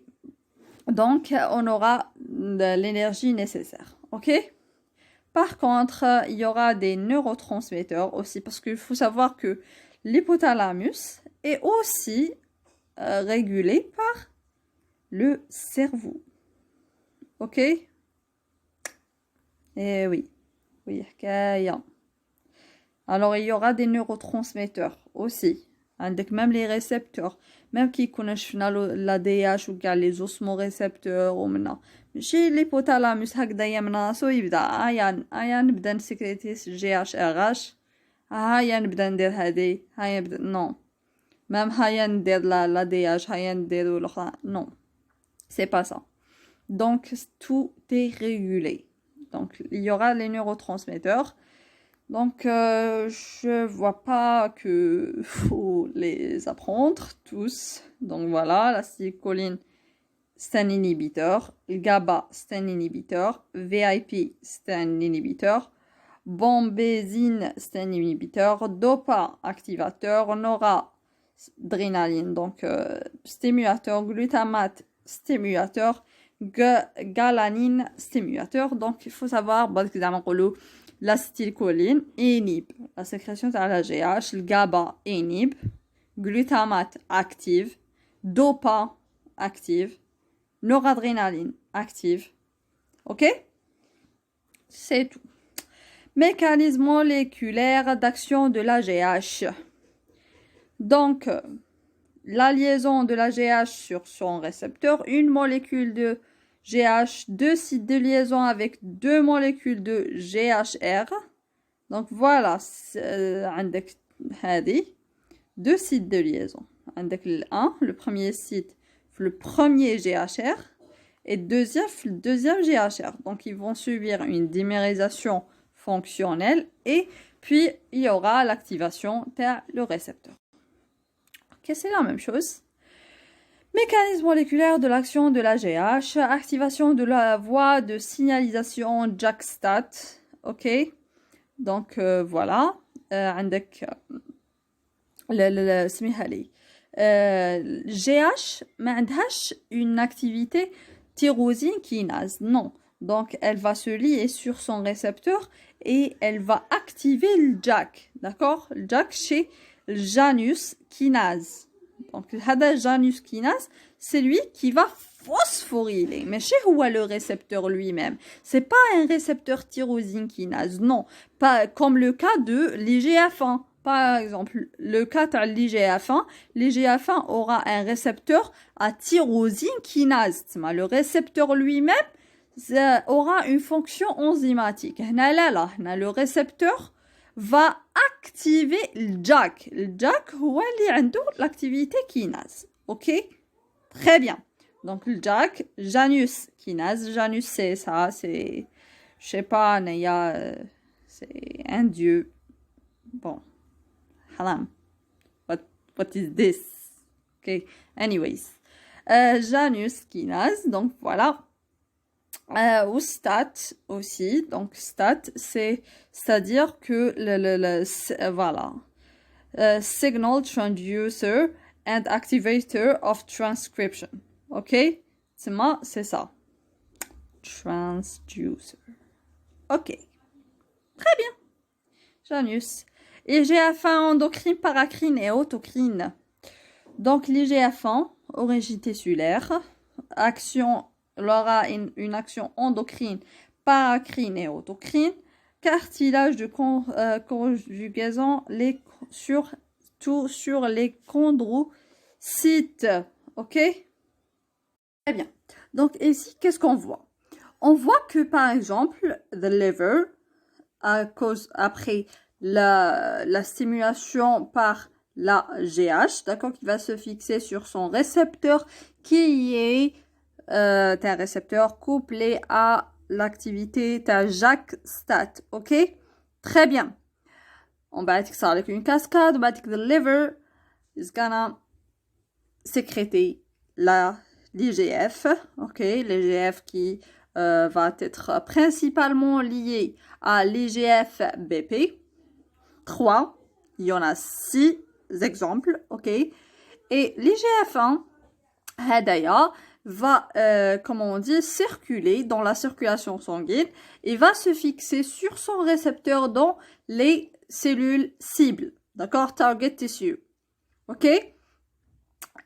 donc, on aura de l'énergie nécessaire. Ok? Par contre, il y aura des neurotransmetteurs aussi, parce qu'il faut savoir que l'hypothalamus est aussi régulé par le cerveau. Ok? Eh oui. Oui, alors, il y aura des neurotransmetteurs aussi. عندك même les récepteurs, même qui connaissent la DH ou les osmorécepteurs ومنا ماشي l'hypothalamus هكذا من راسو يبدا هيا نبدا نسكريتي جي اش ار اش، هيا نبدا ندير هادي، هيا نبدا نو même هيا ندير لا دي اش، هيا نديرو الاخرى نو c'est pas ça. Donc tout est régulé. Donc il y aura les neurotransmetteurs. Donc, je vois pas que faut les apprendre tous. Donc voilà, l'acétylcholine, c'est un inhibiteur. Le GABA, c'est un inhibiteur. VIP, c'est un inhibiteur. Bombésine, c'est un inhibiteur. DOPA, activateur. Noradrénaline, donc stimulateur. Glutamate, stimulateur. Galanine, stimulateur. Donc, il faut savoir, l'acétylcholine inhibe la sécrétion de la GH, le GABA inhibe, glutamate active, DOPA active, noradrénaline active. Ok? C'est tout. Mécanisme moléculaire d'action de la GH. Donc, la liaison de la GH sur son récepteur, une molécule de GH, deux sites de liaison avec deux molécules de GHR. Donc voilà, عندك هذه deux sites de liaison. عندك le premier site, le premier GHR et le deuxième GHR. Donc ils vont subir une dimérisation fonctionnelle et puis il y aura l'activation de le récepteur. Ok, c'est la même chose. Mécanisme moléculaire de l'action de la GH, activation de la voie de signalisation JAK-STAT. Ok, donc voilà. عندك سميها لي GH ما عندهاش une activité tyrosine kinase, non. Donc elle va se lier sur son récepteur et elle va activer le JAK, d'accord? Le JAK chez le Janus kinase. Donc le Janus kinase, c'est lui qui va phosphoryler. Mais chez où est le récepteur lui-même? C'est pas un récepteur tyrosine kinase, non. Pas comme le cas de l'IGF-1. Par exemple, le cas de l'IGF-1, l'IGF-1 aura un récepteur à tyrosine kinase. Le récepteur lui-même aura une fonction enzymatique. Là, le récepteur va activer le JAK. Le JAK, c'est l'activité kinase. Ok? Très bien. Donc, le JAK, Janus kinase. Janus, c'est ça, c'est, je sais pas, c'est un dieu. Bon. Halam. What is this? Ok. Anyways. Janus kinase. Donc, voilà. Ou STAT aussi. Donc, STAT, c'est-à-dire que voilà. Signal transducer and activator of transcription. Ok? C'est ça. Transducer. Ok. Très bien. Janus. IGF-1 endocrine, paracrine et autocrine. Donc, l'IGF-1, origine tissulaire, action, aura une action endocrine, paracrine et autocrine, cartilage de conjugaison surtout sur les chondrocytes. Ok? Très bien. Donc, ici, qu'est-ce qu'on voit? On voit que, par exemple, the liver, après la stimulation par la GH, d'accord, qui va se fixer sur son récepteur, qui est un récepteur couplé à l'activité de JAK-STAT, ok? Très bien. On va dire que ça avec une cascade, on va dire que the liver is gonna sécréter l'IGF, ok? L'IGF qui va être principalement lié à l'IGF-BP. 3, il y en a 6 exemples, ok? Et l'IGF-1, d'ailleurs, va, comment on dit, circuler dans la circulation sanguine et va se fixer sur son récepteur dans les cellules cibles, d'accord? Target tissue, ok?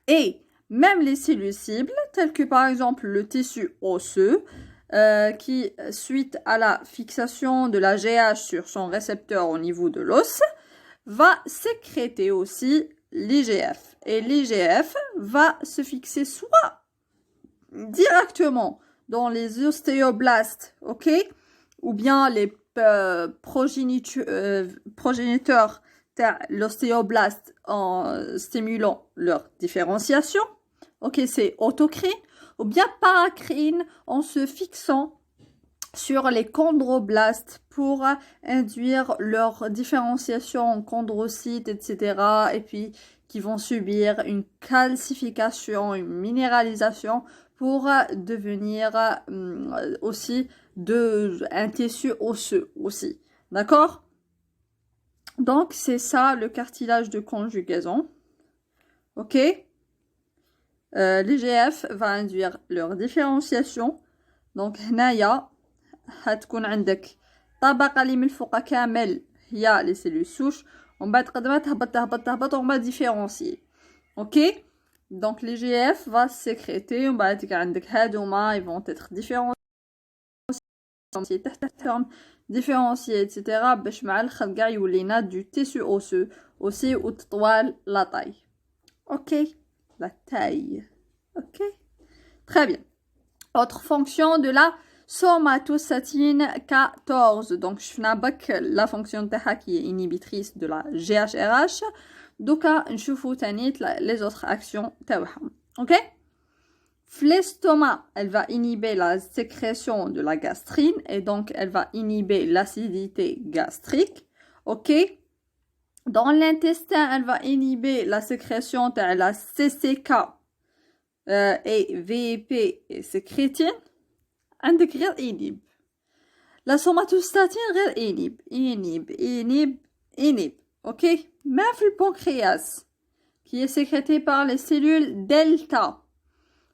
Et même les cellules cibles, telles que par exemple le tissu osseux, qui, suite à la fixation de la GH sur son récepteur au niveau de l'os, va sécréter aussi l'IGF. Et l'IGF va se fixer soit directement dans les ostéoblastes, ok, ou bien les progéniteurs de l'ostéoblaste en stimulant leur différenciation, ok, c'est autocrine, ou bien paracrine en se fixant sur les chondroblastes pour induire leur différenciation en chondrocytes, etc. Et puis qui vont subir une calcification, une minéralisation pour devenir aussi un tissu osseux aussi. D'accord? Donc, c'est ça le cartilage de conjugaison. Ok? L'IGF va induire leur différenciation. Donc, هنايا هتكون عندك طبقة اللي من الفوق كامل هي les cellules souches. ومن بعد قد ما تهبط وما différencier. Ok? Donc, l'IGF va sécréter. ومن بعد عندك هادوما ils vont être différenciés, etc. باش مع الخل كاع يولينا du tissu osseux aussi وتطوال la taille. Ok, la taille. Ok, très bien. Autre fonction de la somatostatine 14. Donc, je fais la fonction TH qui est inhibitrice de la GHRH. Donc, je vais les autres actions. Ok? L'estomac, elle va inhiber la sécrétion de la gastrine et donc elle va inhiber l'acidité gastrique. Ok? Dans l'intestin, elle va inhiber la sécrétion de la CCK et VIP et sécrétine. عندك غير inhib. La somatostatine غير inhib. Ok? Même le pancréas, qui est sécrété par les cellules delta.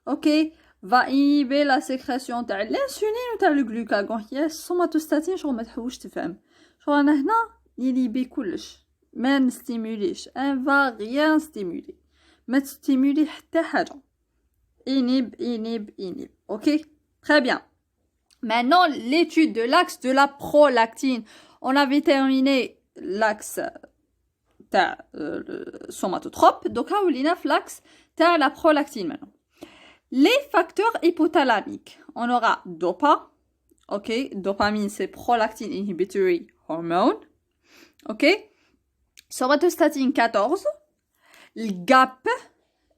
Ok, va inhiber la sécrétion de l'insuline ou le glucagon. Yes, somatostatine, je ne sais pas si tu fais. Je vais inhiber كلش. ما نستيموليش. Elle va rien stimuler. ما تستيمولي حتى حاجة. Inhib. Ok, très bien. Maintenant, l'étude de l'axe de la prolactine. On avait terminé l'axe somatotrope. Donc, on a l'axe de la prolactine maintenant. Les facteurs hypothalamiques. On aura DOPA. Ok, dopamine, c'est prolactine inhibitory hormone. Ok, somatostatine 14. Le GAP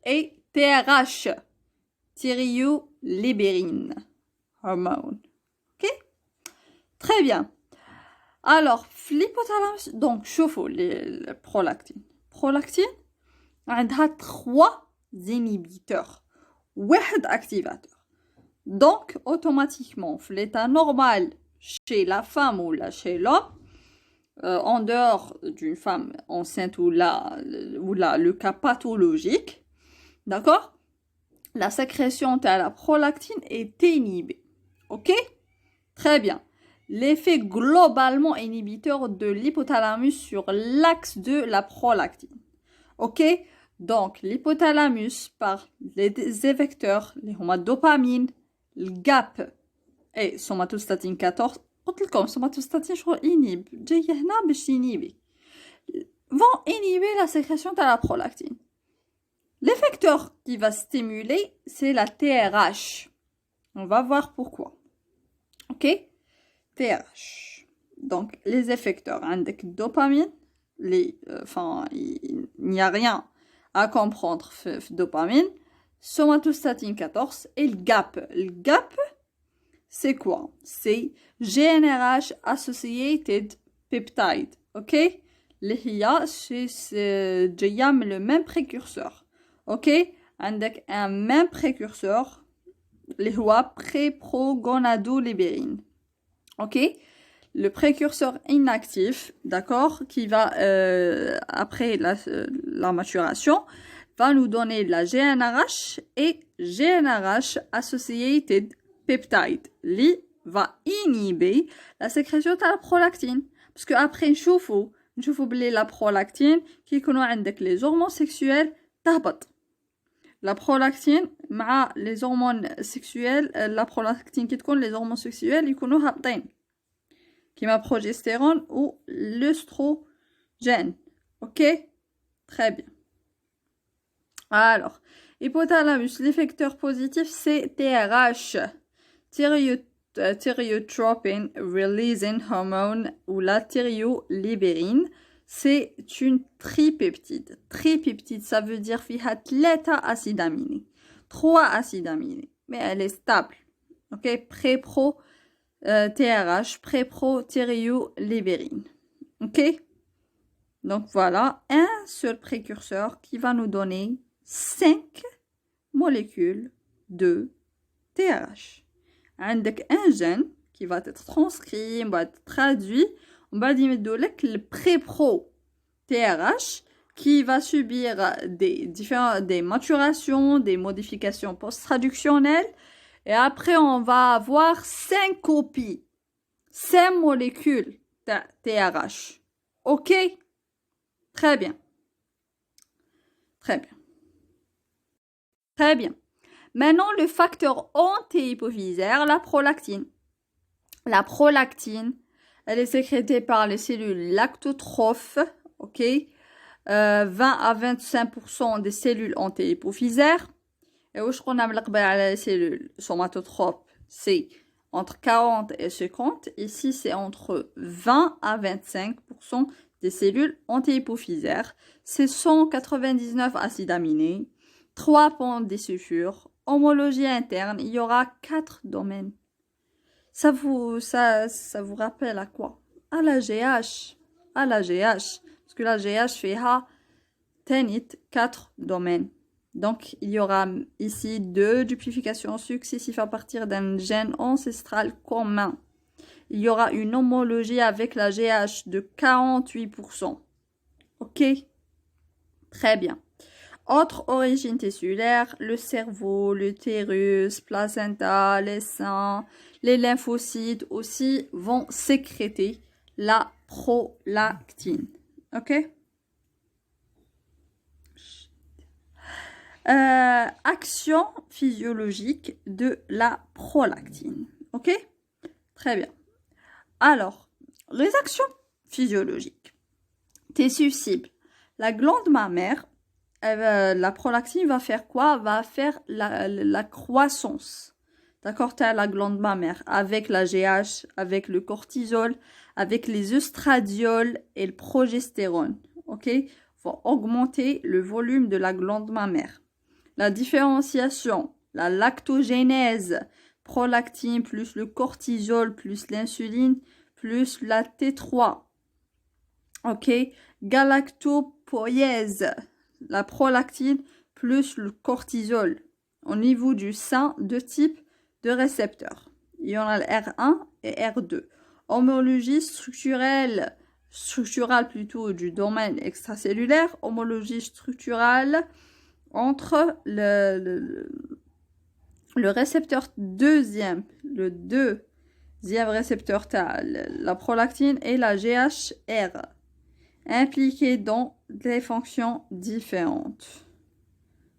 et TRH. Thyriolibérine hormone. Ok, très bien. Alors, l'hypothalamus, donc, chauffe le prolactine. Prolactine, elle a 3 inhibiteurs. واحد activateur. Donc, automatiquement, l'état normal chez la femme ou là, chez l'homme, en dehors d'une femme enceinte ou là, le cas pathologique, d'accord, la sécrétion de la prolactine est inhibée. Ok? Très bien. L'effet globalement inhibiteur de l'hypothalamus sur l'axe de la prolactine. Ok? Donc, l'hypothalamus par les effecteurs, les dopamine, le GAP et somatostatine 14, comme somatostatine, je crois, vont inhiber la sécrétion de la prolactine. L'effecteur qui va stimuler, c'est la TRH. On va voir pourquoi. Ok? TRH. Donc, les effecteurs, avec dopamine, il n'y a rien à comprendre dopamine, somatostatine 14 et le GAP. Le GAP, c'est quoi? C'est GnRH Associated Peptide. Ok? l'IA, c'est le même précurseur. Ok? Avec un même précurseur, les pré-progonadolibérine. Ok? Le précurseur inactif, d'accord, qui va, après la maturation, va nous donner la GnRH et GnRH Associated Peptide. Li va inhiber la sécrétion de la prolactine. Parce que après, نشوفوا la prolactine qui يكونوا عندك les hormones sexuelles تهبط. La prolactine مع les hormones sexuelles, la prolactine qui تكون les hormones sexuelles يكونوا هابطين. Qui m'a progestérone ou l'œstrogène. Ok? Très bien. Alors, hypothalamus, l'effecteur positif, c'est TRH. Thyreotropin Releasing Hormone ou la thyriolibérine. C'est une tripeptide. Tripeptide, ça veut dire fiha 3 acides aminés. 3 acides aminés. Mais elle est stable. Ok? Pré-pro. TRH, pré-pro-thyriolibérine. Ok? Donc voilà, un seul précurseur qui va nous donner 5 molécules de TRH. Avec un gène qui va être transcrit, va être traduit, on va dire le pré-pro-TRH qui va subir des maturations, des modifications post-traductionnelles. Et après, on va avoir 5 copies, 5 molécules de TRH. Ok? Très bien. Très bien. Très bien. Maintenant, le facteur antihypophysaire, la prolactine. La prolactine, elle est sécrétée par les cellules lactotrophes. Ok? 20 à 25% des cellules anti-hypophysaires. Et où je connais les cellules somatotropes, c'est entre 40 et 50. Ici, c'est entre 20 à 25% des cellules anti-hypophysaires. C'est 199 acides aminés, 3 ponts des sulfures, homologie interne. Il y aura 4 domaines. Ça vous rappelle à quoi? À la GH. À la GH. Parce que la GH fait 4 domaines. Donc, il y aura ici 2 duplications successives à partir d'un gène ancestral commun. Il y aura une homologie avec la GH de 48%. Ok? Très bien. Autre origine tissulaire, le cerveau, l'utérus, placenta, les seins, les lymphocytes aussi vont sécréter la prolactine. Ok? Action physiologique de la prolactine. Ok? Très bien. Alors, les actions physiologiques. Tissu cible. La glande mammaire, la prolactine va faire quoi? Va faire la croissance. D'accord? Tu as la glande mammaire avec la GH, avec le cortisol, avec les œstradiols et le progestérone. Ok? Vont augmenter le volume de la glande mammaire. La différenciation, la lactogénèse, prolactine plus le cortisol plus l'insuline plus la T3. Ok, galactopoïèse, la prolactine plus le cortisol. Au niveau du sein, 2 types de récepteurs. Il y en a le R1 et R2. Homologie structurelle plutôt du domaine extracellulaire, homologie structurale entre le récepteur deuxième, le deuxième récepteur, la prolactine et la GHR, impliqués dans des fonctions différentes.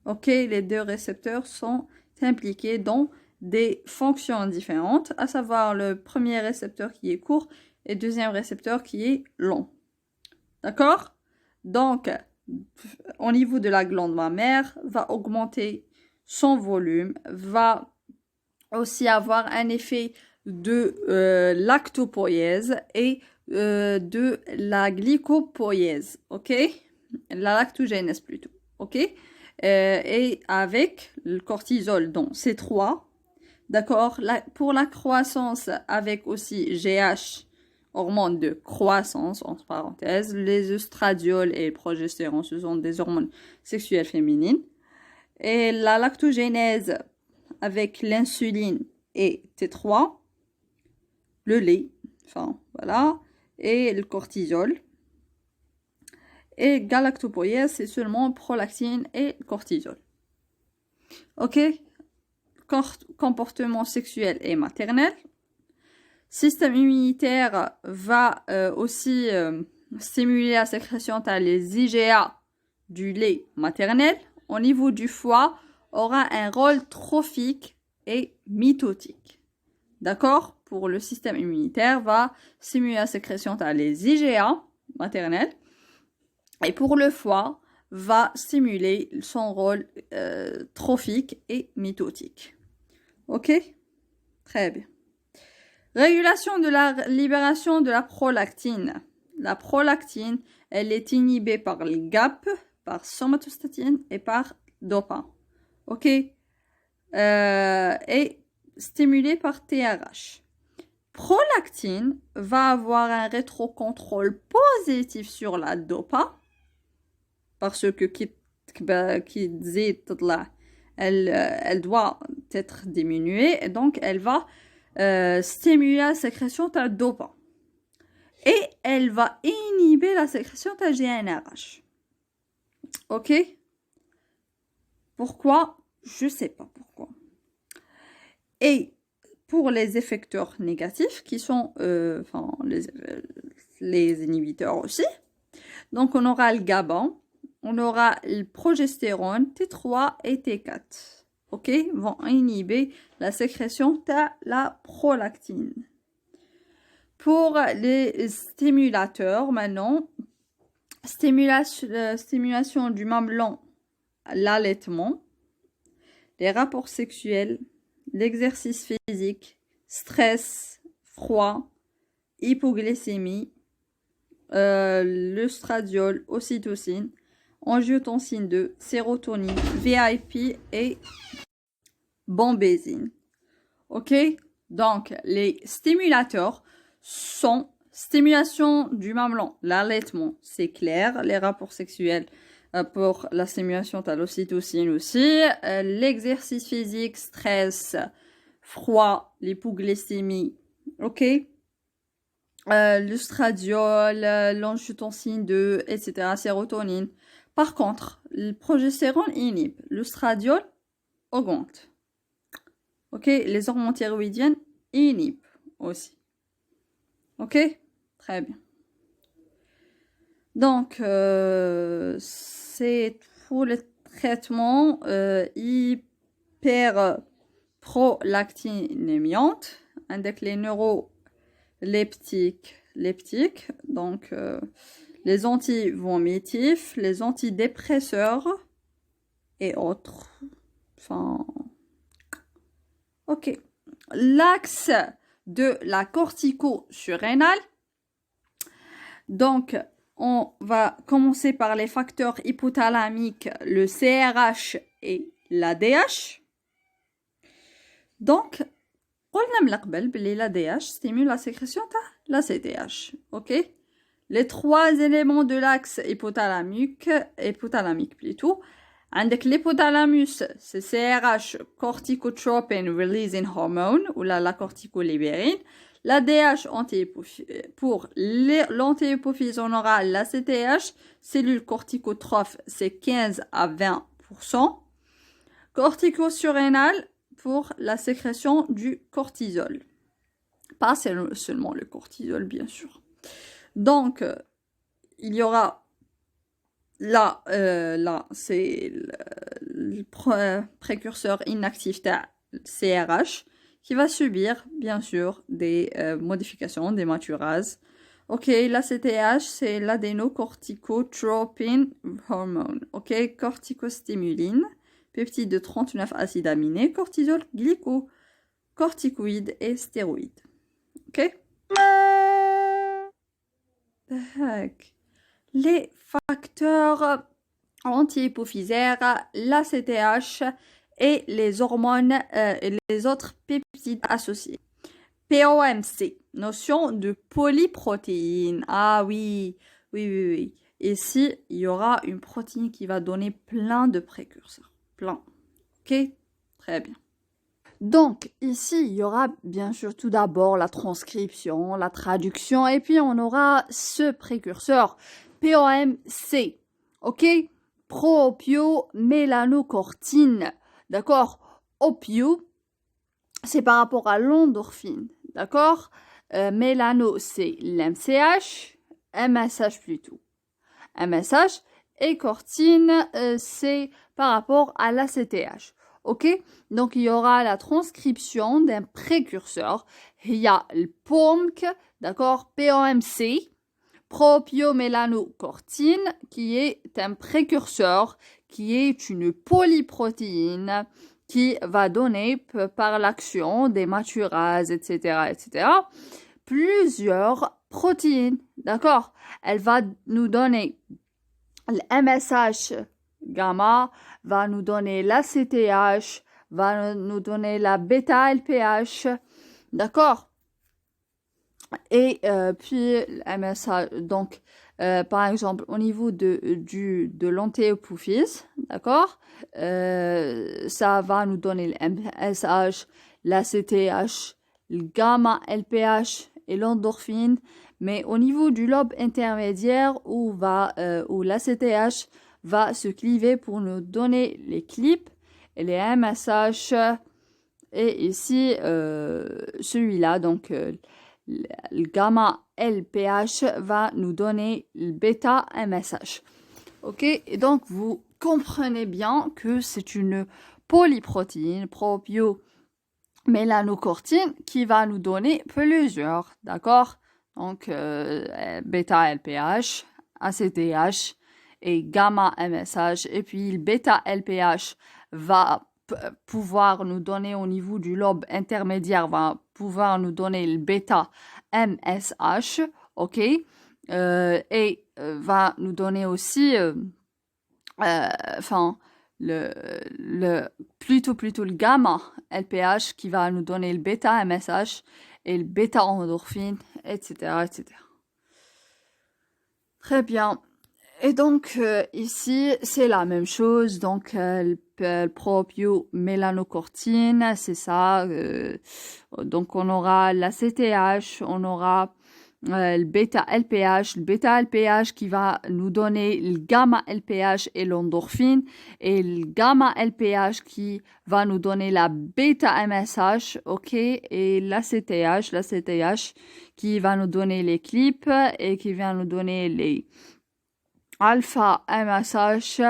Ok, les 2 récepteurs sont impliqués dans des fonctions différentes, à savoir le premier récepteur qui est court et le deuxième récepteur qui est long. D'accord? Donc, au niveau de la glande mammaire, va augmenter son volume, va aussi avoir un effet de lactopoïèse et de la glycopoïèse, ok? La lactogénèse plutôt, ok? Et avec le cortisol, donc C3, d'accord? Pour la croissance, avec aussi GH, hormones de croissance, entre parenthèses, les œstradiols et le progestérone, ce sont des hormones sexuelles féminines. Et la lactogénèse avec l'insuline et T3, le lait, enfin voilà, et le cortisol. Et galactopoïèse, c'est seulement prolactine et cortisol. Ok? Comportement sexuel et maternel. Système immunitaire va aussi stimuler la sécrétion des IgA du lait maternel. Au niveau du foie, aura un rôle trophique et mitotique. D'accord? Pour le système immunitaire, va stimuler la sécrétion des IgA maternels. Et pour le foie, va stimuler son rôle trophique et mitotique. Ok? Très bien. Régulation de la libération de la prolactine. La prolactine, elle est inhibée par le GAP, par somatostatine et par dopin. Ok? Et stimulée par TRH. Prolactine va avoir un rétrocontrôle positif sur la dopin parce que elle doit être diminuée et donc elle va stimuler la sécrétion de dopin. Et elle va inhiber la sécrétion de GnRH. Ok? Pourquoi? Je sais pas pourquoi. Et pour les effecteurs négatifs, qui sont les inhibiteurs aussi, donc on aura le GABA, on aura le progestérone, T3 et T4. Ok? Vont inhiber la sécrétion de la prolactine. Pour les stimulateurs, maintenant, stimulation du mamelon, l'allaitement, les rapports sexuels, l'exercice physique, stress, froid, hypoglycémie, l'œstradiol, ocytocine, angiotensine 2, sérotonine, VIP et bombésine. Ok? Donc, les stimulateurs sont stimulation du mamelon, l'allaitement, c'est clair, les rapports sexuels pour la stimulation de l'ocytocine aussi, l'exercice physique, stress, froid, l'hypoglycémie, ok? L'œstradiol, l'angiotensine 2, etc., sérotonine. Par contre, le progestérone inhibe, l'œstradiol augmente. Ok, les hormones thyroïdiennes inhibent aussi. Ok, très bien. Donc, c'est tout le traitement hyperprolactinémiante avec les neuroleptiques, donc les antivomitifs, les antidépresseurs et autres. Enfin, ok. L'axe de la cortico-surrénale. Donc, on va commencer par les facteurs hypothalamiques, le CRH et l'ADH. Donc, l'ADH stimule la sécrétion de l'ACTH. Ok? Les trois éléments de l'axe hypothalamique plutôt. عندك l'hypothalamus, c'est CRH, corticotropin releasing hormone, ou la corticolibérine. L'ADH pour l'antihypophyse, on aura l'ACTH, cellule corticotrophe, c'est 15 à 20%. Corticosurrénale pour la sécrétion du cortisol. Pas seulement le cortisol, bien sûr. Donc, il y aura là, c'est le précurseur inactif de CRH qui va subir, bien sûr, des modifications, des maturases. Ok, l'ACTH, c'est l'adénocorticotropin hormone. Ok, corticostimuline, peptide de 39 acides aminés, cortisol, glycocorticoïdes et stéroïdes. Ok? Les facteurs antihypophysaires, l'ACTH et les hormones et les autres peptides associés. POMC, notion de polyprotéine. Ah oui. Ici, il y aura une protéine qui va donner plein de précurseurs. Plein. Ok? Très bien. Donc, ici, il y aura bien sûr tout d'abord la transcription, la traduction, et puis on aura ce précurseur POMC, ok? Pro-opio-mélanocortine, d'accord? Opio, c'est par rapport à l'endorphine, d'accord? Mélano, c'est l'MCH, MSH plutôt. MSH, et cortine, c'est par rapport à l'ACTH. Ok, donc il y aura la transcription d'un précurseur. Il y a le POMC, d'accord, POMC, propiomélanocortine, qui est un précurseur, qui est une polyprotéine qui va donner par l'action des maturases, etc., plusieurs protéines, d'accord. Elle va nous donner le MSH gamma, va nous donner l'ACTH, va nous donner la bêta-LPH, d'accord? Et puis MSH, donc par exemple au niveau de l'antihypophyse, d'accord? Ça va nous donner le MSH, l'ACTH, le gamma-LPH et l'endorphine. Mais au niveau du lobe intermédiaire où l'ACTH va se cliver pour nous donner les clips et les MSH. Et ici, celui-là, donc le gamma LPH va nous donner le bêta MSH. Ok, et donc vous comprenez bien que c'est une polyprotéine propio-mélanocortine qui va nous donner plusieurs, d'accord? Donc bêta LPH, ACTH et gamma MSH. Et puis le bêta LPH va pouvoir nous donner au niveau du lobe intermédiaire, va pouvoir nous donner le bêta MSH, ok, et va nous donner aussi, plutôt le gamma LPH qui va nous donner le bêta MSH et le bêta endorphine, etc., etc. Très bien. Et donc, ici, c'est la même chose. Donc, le propio-mélanocortine, c'est ça. Donc, on aura la CTH, on aura le bêta-LPH. Le bêta-LPH qui va nous donner le gamma-LPH et l'endorphine. Et le gamma-LPH qui va nous donner la bêta-MSH, ok. Et la CTH qui va nous donner les clips et qui va nous donner les alpha MSH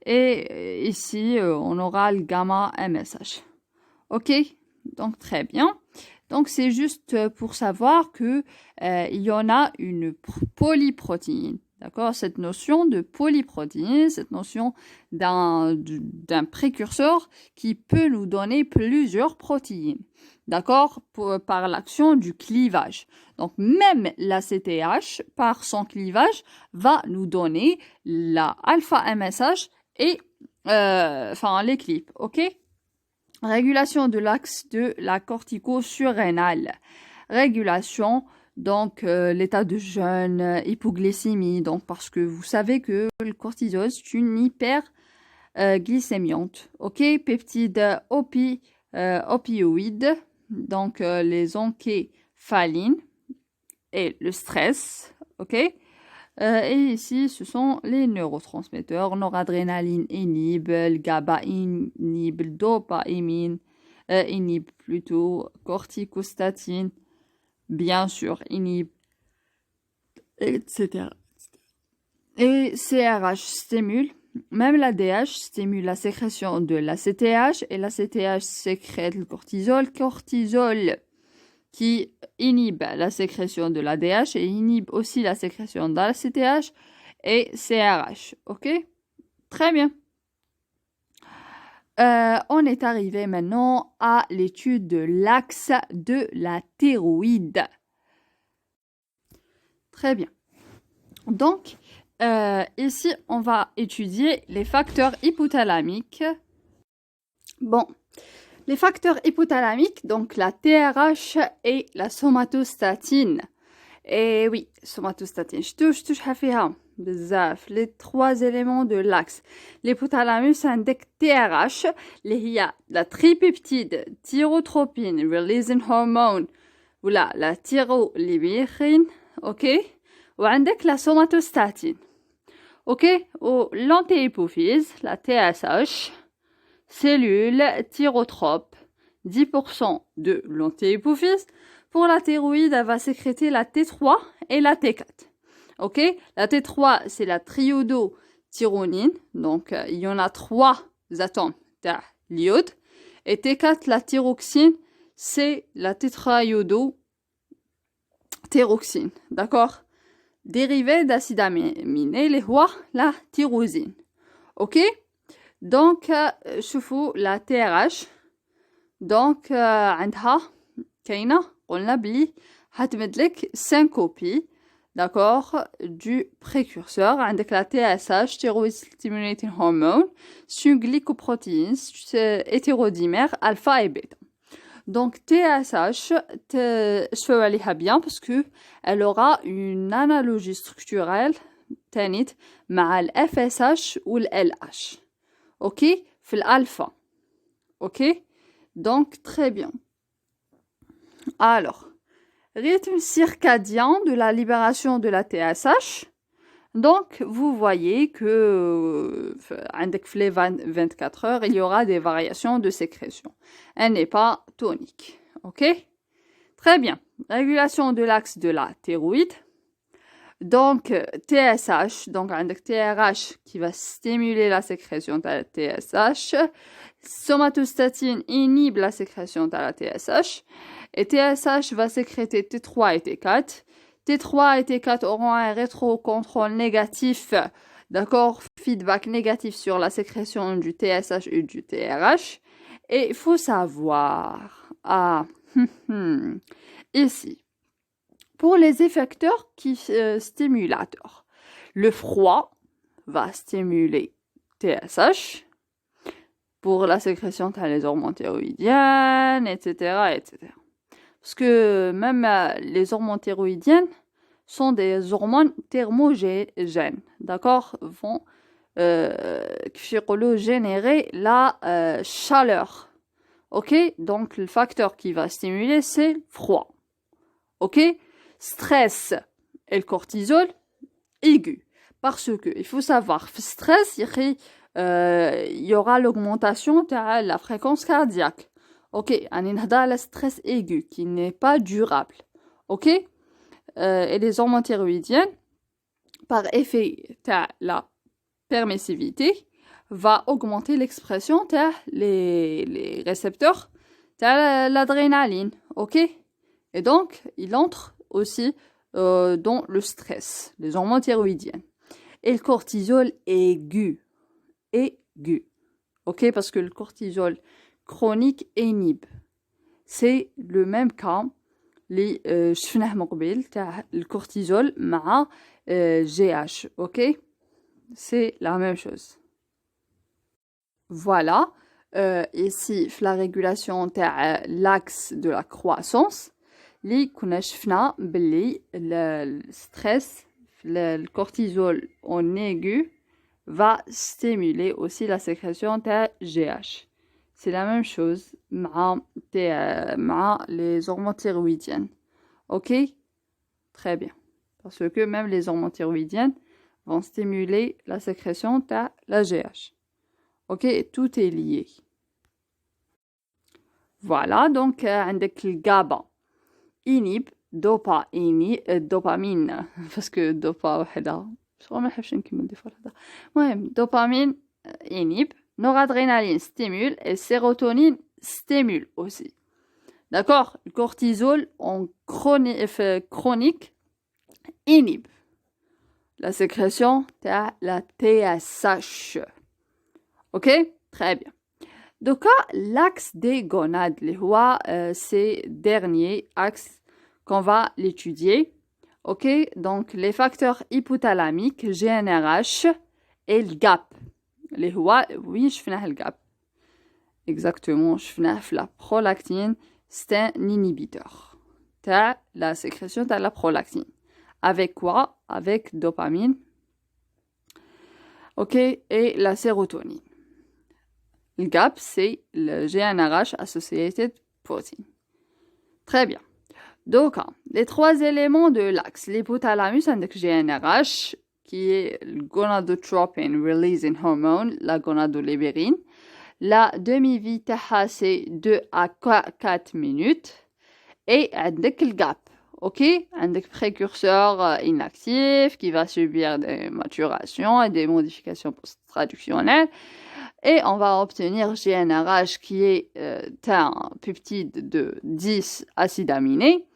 et ici on aura le gamma MSH. Ok, donc très bien. Donc c'est juste pour savoir que il y en a une polyprotéine. D'accord, cette notion de polyprotéine, cette notion d'un précurseur qui peut nous donner plusieurs protéines. D'accord, par l'action du clivage. Donc, même la CTH, par son clivage, va nous donner la alpha-MSH et les clips. OK? Régulation de l'axe de la cortico-surrénale. Régulation, donc l'état de jeûne, hypoglycémie. Donc, parce que vous savez que le cortisol, c'est une hyperglycémiante. OK? Peptides opioïdes. Donc, les encéphalines et le stress, ok? Et ici, ce sont les neurotransmetteurs, noradrénaline inhibe, le GABA inhibe, le dopamine inhibe plutôt, corticostatine, bien sûr, inhibe, etc. Et CRH stimule. Même la DH stimule la sécrétion de la CTH et la CTH sécrète le cortisol. Cortisol qui inhibe la sécrétion de la DH et inhibe aussi la sécrétion de la CTH et CRH. Ok? Très bien. On est arrivé maintenant à l'étude de l'axe de la thyroïde. Très bien. Donc, ici, on va étudier les facteurs hypothalamiques. Bon, les facteurs hypothalamiques, donc la TRH et la somatostatine. Et oui, somatostatine, je touche les trois éléments de l'axe. L'hypothalamus عندك TRH اللي هي la tripeptide thyrotropine releasing hormone ولا la thyroglobulin, ok? وعندك la somatostatine. Ok, l'antéhypophyse, la TSH, cellule thyrotrope, 10% de l'antéhypophyse. Pour la thyroïde, elle va sécréter la T3 et la T4. Ok, la T3, c'est la triiodotyronine. Donc, il y en a 3 atomes de l'iode. Et T4, la thyroxine, c'est la tétraiodotyroxine. D'accord? Dérivé d'acide aminé, les rois, la tyrosine. Ok? Donc, شوفوا la TRH. Donc, عندها كاينة قلنا بلي هتمدلك 5 copies, d'accord, du précurseur. عندك la TSH, thyroid stimulating hormone, c'est une glycoprotéine, c'est hétérodimère, alpha et bêta. Donc, TSH, je fais aller bien parce que elle aura une analogie structurelle, تانيت, مع ال FSH ou le LH. Ok? في l'alpha. Ok? Donc, très bien. Alors, rythme circadien de la libération de la TSH. Donc, vous voyez que avec les 24 heures, il y aura des variations de sécrétion. Elle n'est pas tonique. Ok? Très bien. Régulation de l'axe de la thyroïde. Donc, TSH, donc avec TRH qui va stimuler la sécrétion de la TSH. Somatostatine inhibe la sécrétion de la TSH. Et TSH va sécréter T3 et T4. T3 et T4 auront un rétrocontrôle négatif, d'accord, feedback négatif sur la sécrétion du TSH et du TRH. Et il faut savoir, ici, pour les effecteurs stimulateurs, le froid va stimuler TSH pour la sécrétion des hormones thyroïdiennes, etc., etc. Parce que même les hormones thyroïdiennes sont des hormones thermogènes, d'accord, vont générer la chaleur. Ok, donc le facteur qui va stimuler, c'est le froid. Ok, stress et le cortisol aigu. Parce que il faut savoir, stress, il y aura l'augmentation de la fréquence cardiaque. Ok, on a le stress aigu qui n'est pas durable. Ok, et les hormones thyroïdiennes, par effet de la permissivité, va augmenter l'expression de les récepteurs de l'adrénaline. Ok, et donc il entre aussi dans le stress, les hormones thyroïdiennes. Et le cortisol aigu. Ok, parce que le cortisol chronique inhibe. C'est le même cas اللي شفناه من قبل تاع الكورتيزول مع GH. Ok, c'est la même chose. Voilà, ici la régulation تاع l'axe de la croissance اللي كنا شفنا باللي le stress, le cortisol en aigu va stimuler aussi la sécrétion de GH. C'est la même chose مع les hormones thyroïdiennes. Ok? Très bien. Parce que même les hormones thyroïdiennes vont stimuler la sécrétion de la GH. Ok? Tout est lié. Voilà, donc عندك الGABA inhibe dopamine parce que dopa وحدها ما نحبش نكمل دي فوا هذا. المهم dopamine inhibe, noradrénaline stimule et sérotonine stimule aussi. D'accord? Le cortisol en chronique inhibe la sécrétion de la TSH. Ok? Très bien. Donc, l'axe des gonades, c'est dernier axe qu'on va l'étudier. Ok? Donc, les facteurs hypothalamiques, GnRH et le GAP. Oui, je fais le GAP. Exactement, je fais la prolactine. C'est un inhibiteur de la sécrétion de la prolactine. Avec quoi? Avec dopamine. Ok? Et la sérotonine. Le GAP, c'est le GnRH Associated Protein. Très bien. Donc, les trois éléments de l'axe. L'hypothalamus avec GnRH, qui est le gonadotropin releasing hormone, la gonadolibérine. La demi-vie c'est 2 à 4 minutes. Et avec le GAP. Ok? Avec précurseur inactif qui va subir des maturations et des modifications post-traductionnelles. Et on va obtenir GnRH qui est un peptide de 10 acides aminés.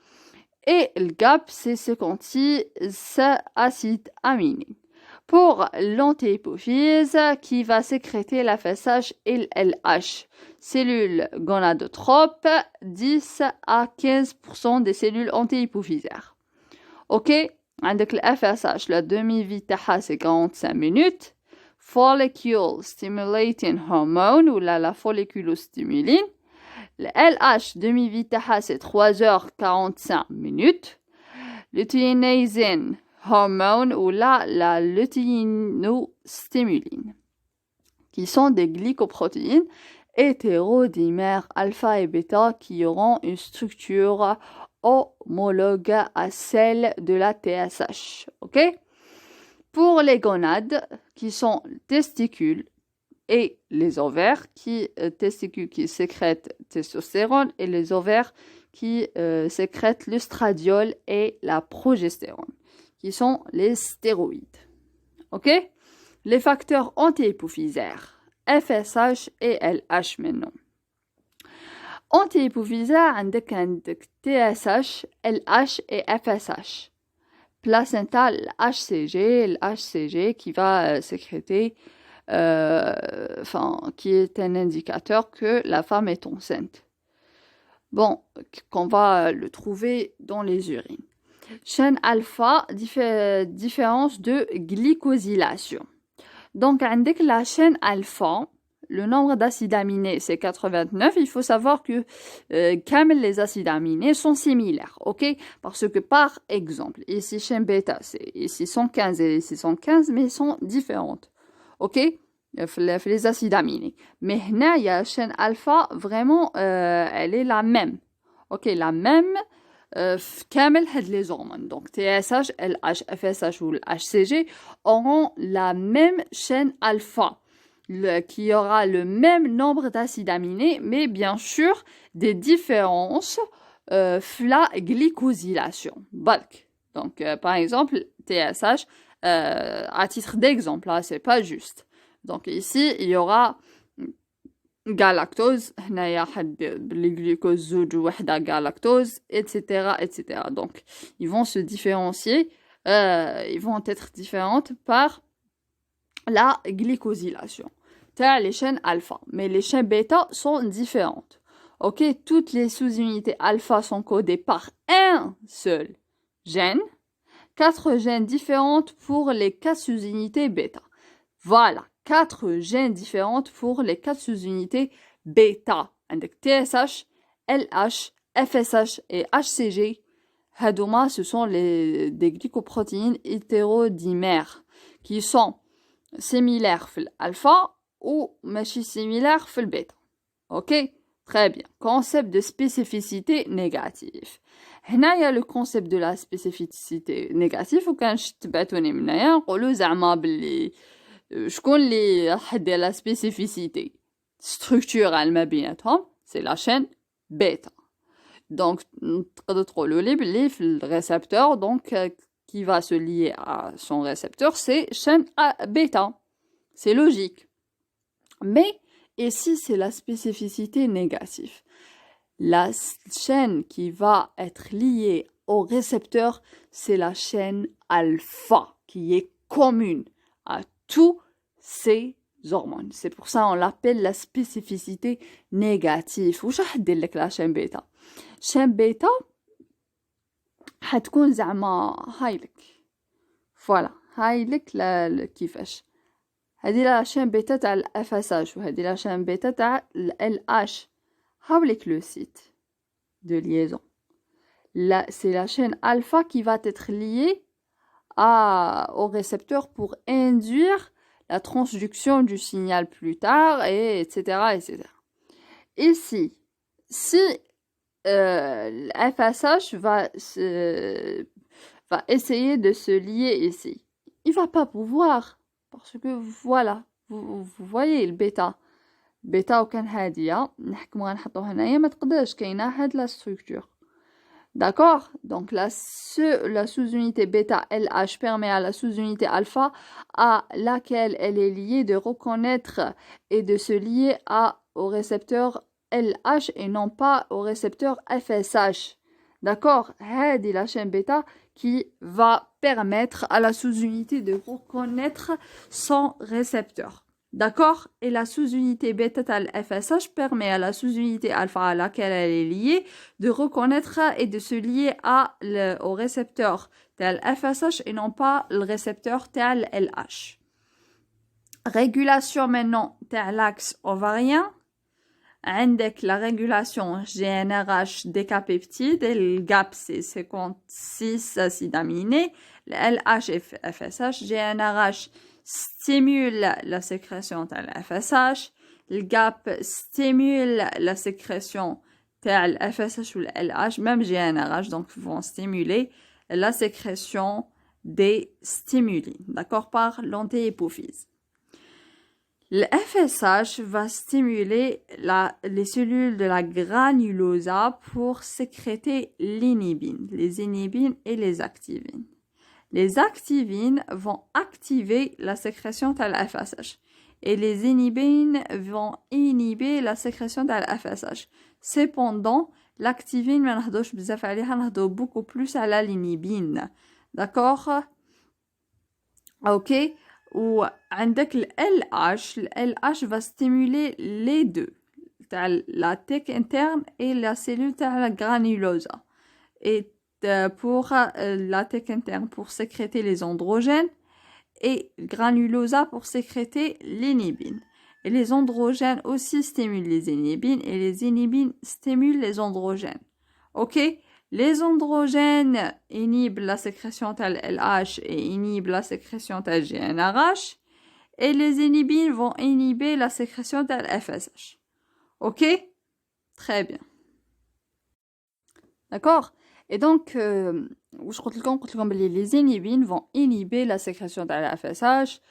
Et le GAP, c'est 56 acides aminés. Pour l'antihypophyse qui va sécréter la FSH et LH, cellules gonadotropes, 10 à 15% des cellules antihypophysaires. Ok? Avec le FSH, la demi-vie c'est 45 minutes. Follicle stimulating hormone ou la folliculostimuline. Le LH demi-vie c'est 3h45 minutes. Luteinizing hormone ou la luteiноstimuline, qui sont des glycoprotéines hétérodimères alpha et bêta qui auront une structure homologue à celle de la TSH. Ok? Pour les gonades, qui sont les testicules et les ovaires, testicules qui sécrètent testostérone et les ovaires qui sécrètent l'estradiol et la progestérone, qui sont les stéroïdes. Ok? Les facteurs antihypophysaires, FSH et LH maintenant. Antihypophysaires, عندك TSH, LH et FSH. placenta, le HCG qui va sécréter, qui est un indicateur que la femme est enceinte. Bon, qu'on va le trouver dans les urines. Chaîne alpha, différence de glycosylation. Donc, avec la chaîne alpha, le nombre d'acides aminés, c'est 89. Il faut savoir que les acides aminés sont similaires, ok? Parce que, par exemple, ici, chaîne bêta, c'est ici 115 et ici 115, mais elles sont différentes, ok? Les acides aminés. Mais là, il y a la chaîne alpha, vraiment, elle est la même. Ok, la même, كامل هاد les hormones. Donc, TSH, LH, FSH ou HCG auront la même chaîne alpha, qui aura le même nombre d'acides aminés, mais bien sûr, des différences la glycosylation. Bulk. Donc, par exemple, TSH, à titre d'exemple, là, c'est pas juste. Donc ici, il y aura galactose, les glucose galactose, etc., etc. Donc, ils vont se différencier, ils vont être différentes par la glycosylation. C'est les chaînes alpha, mais les chaînes bêta sont différentes. Ok, toutes les sous-unités alpha sont codées par un seul gène, 4 gènes différentes pour les 4 sous-unités bêta. Voilà, 4 gènes différentes pour les 4 sous-unités bêta. Avec TSH, LH, FSH et HCG. Hadouma, ce sont des glycoprotéines hétérodimères qui sont similaires في l'alpha ou ماشي similaires في البêta. Ok, très bien. Concept de spécificité négative. هنا يا le concept de la spécificité négative وكان تبعتوني من هنايا نقولوا زعما باللي شكون اللي حدد la spécificité structurelle ما بيناتهم c'est la chaîne bêta. Donc تقدروا تقولوا لي باللي في le récepteur donc qui va se lier à son récepteur c'est chaîne bêta. C'est logique. Mais ici c'est la spécificité négative. La chaîne qui va être liée au récepteur, c'est la chaîne alpha, qui est commune à tous ces hormones. C'est pour ça qu'on l'appelle la spécificité négative. وش حدير لك la chaîne bêta? chaîne bêta حتكون زعما هايلك. Voilà, هايلك كيفاش. هذه la chaîne bêta تاع FSH وهذه la chaîne bêta تاع LH. Avec le site de liaison. Là, c'est la chaîne alpha qui va être liée au récepteur pour induire la transduction du signal plus tard, et etc., etc. Ici, si FSH va essayer de se lier ici, il va pas pouvoir, parce que voilà, vous voyez le bêta. بيتا وكان هادية نحكمو غنحطو هنايا ما تقدرش كاينه هاد لا ستركتور. D'accord? Donc la sous-unité bêta LH permet à la sous-unité alpha à laquelle elle est liée de reconnaître et de se lier au récepteur LH et non pas au récepteur FSH. D'accord? C'est la chaîne bêta qui va permettre à la sous-unité de reconnaître son récepteur. D'accord? Et la sous-unité bêta FSH permet à la sous-unité alpha à laquelle elle est liée de reconnaître et de se lier au récepteur tel FSH et non pas le récepteur tel LH. Régulation maintenant tel l'axe ovarien. عندك la régulation GnRH décapeptide et le GAP c'est 56 acides aminés. Le LH et FSH, GnRH stimule la sécrétion de la FSH, le GAP stimule la sécrétion de la FSH ou le LH, même GnRH, donc vont stimuler la sécrétion des stimuli, d'accord, par l'antéhypophyse. Le FSH va stimuler les cellules de la granulosa pour sécréter l'inhibine, les inhibines et les activines. Les activines vont activer la sécrétion de la FSH et les inhibines vont inhiber la sécrétion de la FSH. Cependant, l'activine, beaucoup plus à l'inhibine. d'accord. Ok, ou عندك ال LH, le LH va stimuler les deux, la thèque interne et la cellule la granulosa. Et pour la thèque interne pour sécréter les androgènes et granulosa pour sécréter l'inhibine. Et les androgènes aussi stimulent les inhibines et les inhibines stimulent les androgènes. Ok? Les androgènes inhibent la sécrétion de LH et inhibent la sécrétion de GnRH. Et les inhibines vont inhiber la sécrétion de FSH. Ok? Très bien. D'accord? Et donc, les inhibines vont inhiber la sécrétion de FSH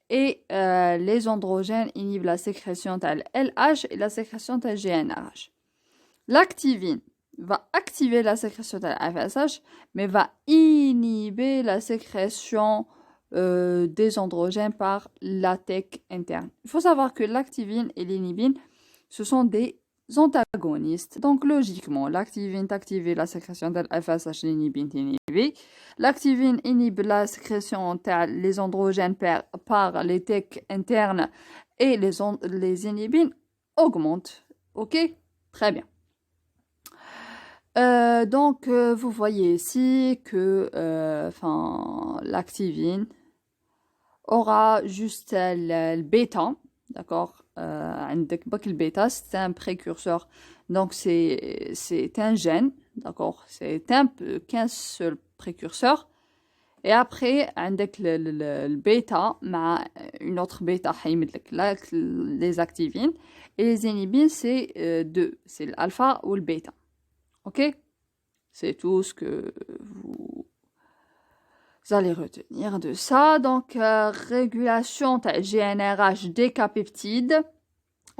et les androgènes inhibent la sécrétion de LH et la sécrétion de GnRH. L'activine va activer la sécrétion de FSH, mais va inhiber la sécrétion des androgènes par la thèque interne. Il faut savoir que l'activine et l'inhibine, ce sont des antagonistes. Donc, logiquement, l'activine active la sécrétion de FSH, l'inhibine inhibe. L'activine inhibe la sécrétion des androgènes par les thèques internes et les inhibines augmentent. Ok? Très bien. Donc, vous voyez ici que l'activine aura juste le bêta, d'accord? Le bêta, c'est un précurseur, donc c'est un gène, d'accord? C'est qu'un seul précurseur. Et après, avec le bêta, une autre bêta, les activines, et les inhibines, c'est deux, c'est l'alpha ou le bêta. Ok? C'est tout ce que vous allez retenir de ça. Donc, régulation de GnRH décapeptide,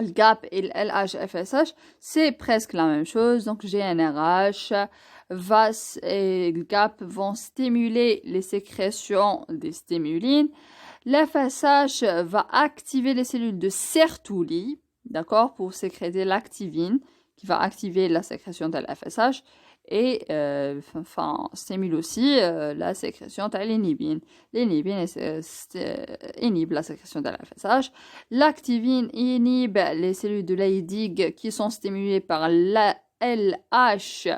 le GAP et le LH-FSH, c'est presque la même chose. Donc, GnRH et le GAP vont stimuler les sécrétions des stimulines. L'FSH va activer les cellules de Sertoli, d'accord, pour sécréter l'activine, qui va activer la sécrétion de l'FSH et stimule aussi la sécrétion de l'inhibine. L'inhibine inhibe la sécrétion de l'FSH. L'activine inhibe les cellules de Leydig qui sont stimulées par la LH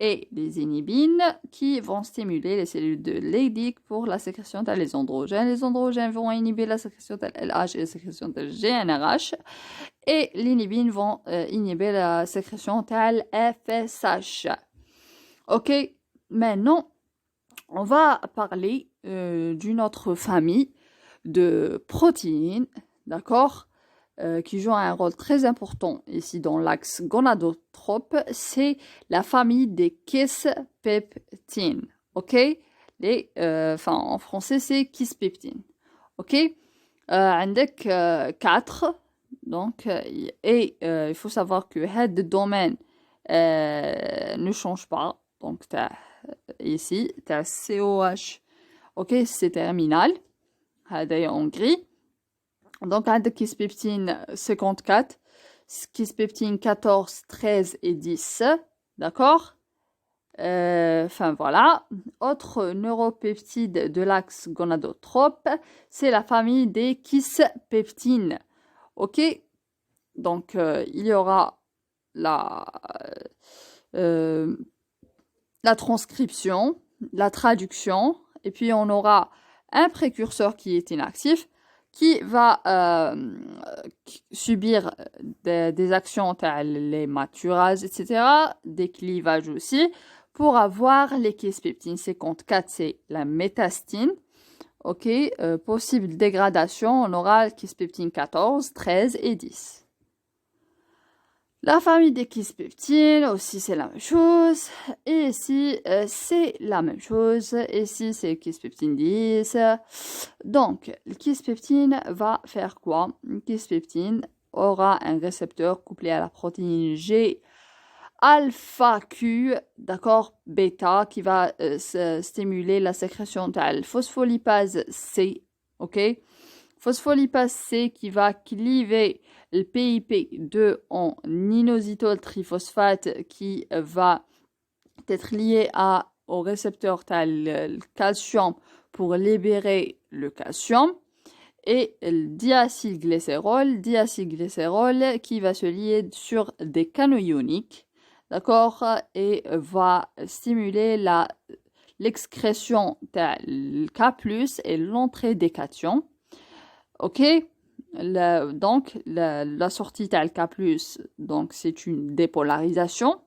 et les inhibines qui vont stimuler les cellules de Leydig pour la sécrétion des androgènes. Les androgènes vont inhiber la sécrétion de LH et la sécrétion de GnRH. Et les inhibines vont inhiber la sécrétion de FSH. Ok, maintenant, on va parler d'une autre famille de protéines, d'accord, qui jouent un rôle très important ici dans l'axe gonadotrope. C'est la famille des kispeptines, ok. En français, c'est kispeptines, ok. Avec 4. Donc, il faut savoir que head domaine ne change pas. Donc, ici, tu as COH. Ok, c'est terminal. D'ailleurs, en gris. Donc, avec kispeptine 54, kispeptine 14, 13 et 10. D'accord? Voilà. Autre neuropeptide de l'axe gonadotrope, c'est la famille des kispeptines. Ok, donc il y aura la transcription, la traduction, et puis on aura un précurseur qui est inactif, qui va subir des actions telles les maturases, etc., des clivages aussi, pour avoir les kispeptines 54, c'est la métastine. Ok, possible dégradation, on aura kispeptine 14, 13 et 10. La famille des kispeptines, aussi c'est la même chose. Et ici, c'est la même chose. Ici, c'est kispeptine 10. Donc, le kispeptine va faire quoi? Le kispeptine aura un récepteur couplé à la protéine G alpha Q, d'accord, bêta, qui va stimuler la sécrétion de la phospholipase C, ok? Phospholipase C qui va cliver le PIP2 en inositol triphosphate qui va être lié à au récepteur le calcium pour libérer le calcium et le diacylglycérol qui va se lier sur des canaux ioniques, d'accord, et va stimuler l'excrétion de K+, et l'entrée des cations. OK? Donc, la sortie de K+, donc c'est une dépolarisation.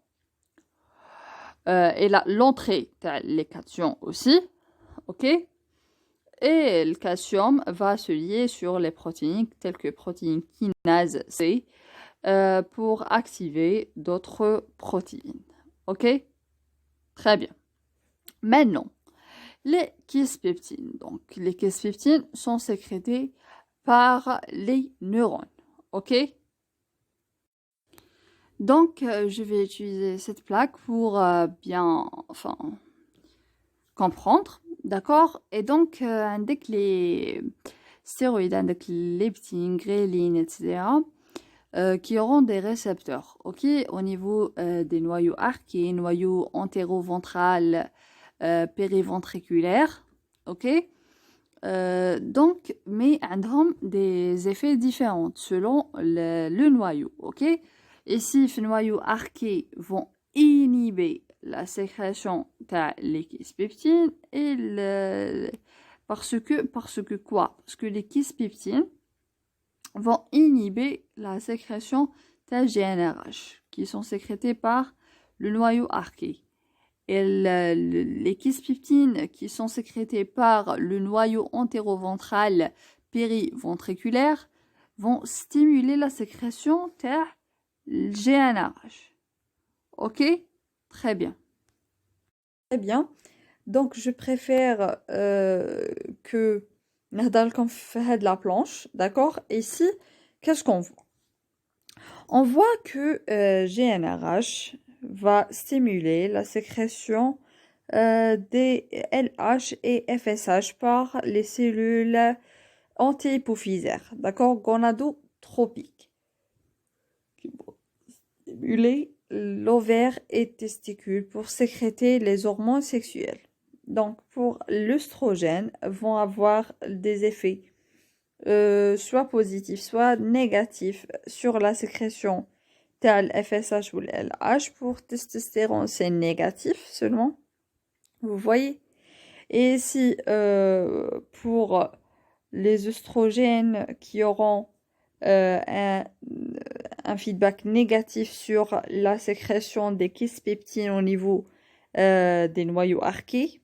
Et l'entrée les cations aussi. OK? Et le calcium va se lier sur les protéines telles que protéine kinase C pour activer d'autres protéines. OK? Très bien. Maintenant, les kisspeptines. Donc, les kisspeptines sont sécrétées par les neurones. OK? Donc, je vais utiliser cette plaque pour bien comprendre. D'accord? Et donc, avec les stéroïdes, avec les leptine, gréline, etc., qui auront des récepteurs, ok, au niveau des noyaux arqués, noyaux antéroventral, périventriculaire, ok. Donc, mais ont des effets différents selon le noyau, ok. Ici, les noyaux arqués vont inhiber la sécrétion de l'équispeptine et parce que quoi? Parce que l'équispeptine vont inhiber la sécrétion de GnRH qui sont sécrétées par le noyau arqué. Et les kisspeptines qui sont sécrétées par le noyau antéroventral périventriculaire vont stimuler la sécrétion de GnRH. Ok? Très bien. Très bien. Donc, je préfère que نهضر لكم في هاد la planche, d'accord? Et ici, qu'est-ce qu'on voit? On voit que GnRH va stimuler la sécrétion des LH et FSH par les cellules anti-hypophysaires, d'accord? Gonadotropiques, qui vont stimuler l'ovaire et testicules pour sécréter les hormones sexuelles. Donc, pour l'œstrogène, vont avoir des effets soit positifs, soit négatifs sur la sécrétion tel FSH ou LH. Pour testostérone, c'est négatif seulement. Vous voyez? Et si pour les œstrogènes qui auront un feedback négatif sur la sécrétion des kisspeptines au niveau des noyaux arqués,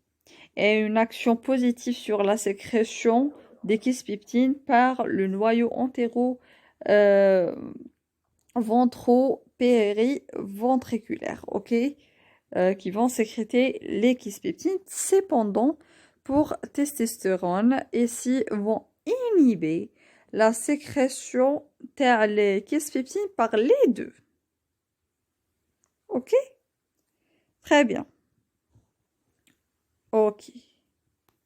et une action positive sur la sécrétion des kisspeptines par le noyau ventriculaire, ok, qui vont sécréter les kisspeptines. Cependant, pour testostérone, ici vont inhiber la sécrétion des kisspeptines par les deux. Ok? Très bien. Ok.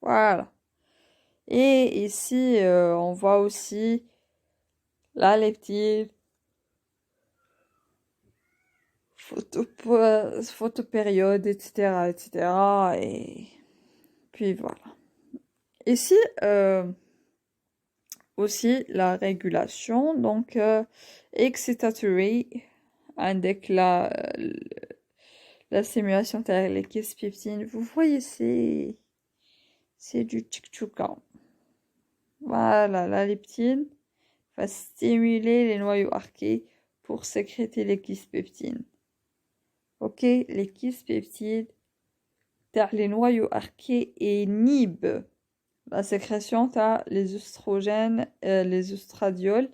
Voilà. Et ici, on voit aussi la leptine, photopériode, etc., etc. Et puis voilà. Ici, aussi la régulation, donc excitatory, avec la stimulation de les kisspeptines. Vous voyez, c'est du tchik-tchouka. Voilà, la leptine va stimuler les noyaux arqués pour sécréter les kisspeptines. Ok, les kisspeptides, les noyaux arqués inhibent la sécrétion les œstrogènes, les œstradiols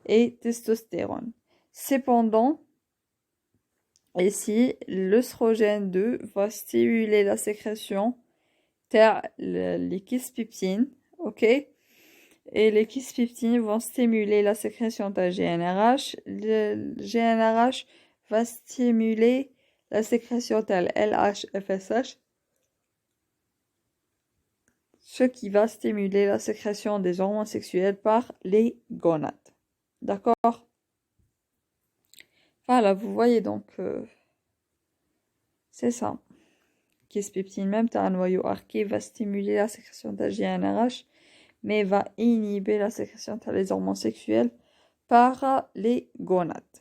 et testostérone. Cependant, ici, l'œstrogène 2 va stimuler la sécrétion les kisspeptines, ok? Et les kisspeptines vont stimuler la sécrétion de GnRH. Le GnRH va stimuler la sécrétion de LH-FSH, ce qui va stimuler la sécrétion des hormones sexuelles par les gonades. D'accord? Voilà, vous voyez donc, c'est ça. kiss peptine même t'as un noyau arqué va stimuler la sécrétion de GnRH mais va inhiber la sécrétion des hormones sexuelles par les gonades.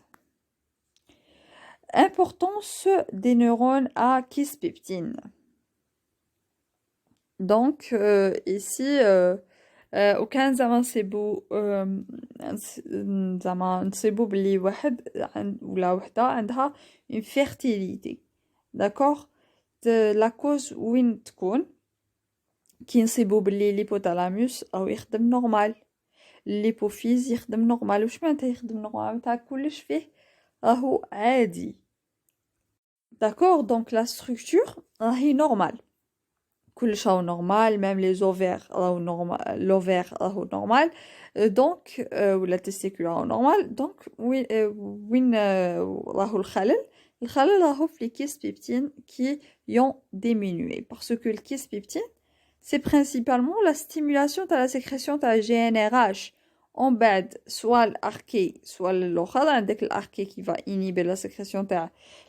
Importance des neurones à kiss peptine. Donc ici وكان زعما نصيبو زعما نصيبو بلي واحد ولا وحده عندها une fertilité d'accord la cause وين تكون كي نصيبو بلي ليبوتالاموس او يخدم نورمال ليبوفيز يخدم نورمال واش معناتها يخدم نورمال معناتها كلش فيه راهو عادي d'accord donc la structure راهي نورمال كلش راهو نورمال même les ovaires راهو نورمال l'ovaire راهو نورمال donc ولا testicule راهو نورمال donc وين راهو الخلل راهو في les kiss peptine qui ont diminué parce que le kiss peptine c'est principalement la stimulation de la sécrétion de la GnRH en bas soit l'arché soit l'oral عندك l'arché qui va inhiber la sécrétion de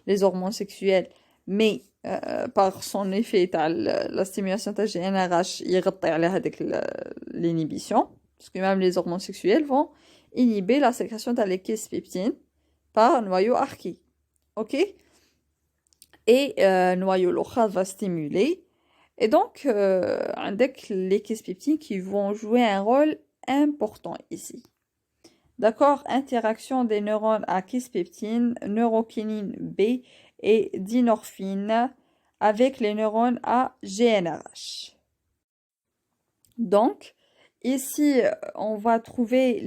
les hormones sexuelles mais par son effet la stimulation de la GnRH يغطي على هذيك l'inhibition parce que même les hormones sexuelles vont inhiber la sécrétion de la kiss peptine par un noyau arché ok et noyau local va stimuler et donc avec les kiss peptine qui vont jouer un rôle important ici d'accord interaction des neurones à kiss peptine neurokinine B et dynorphine avec les neurones à GnRH. Donc, ici, on va trouver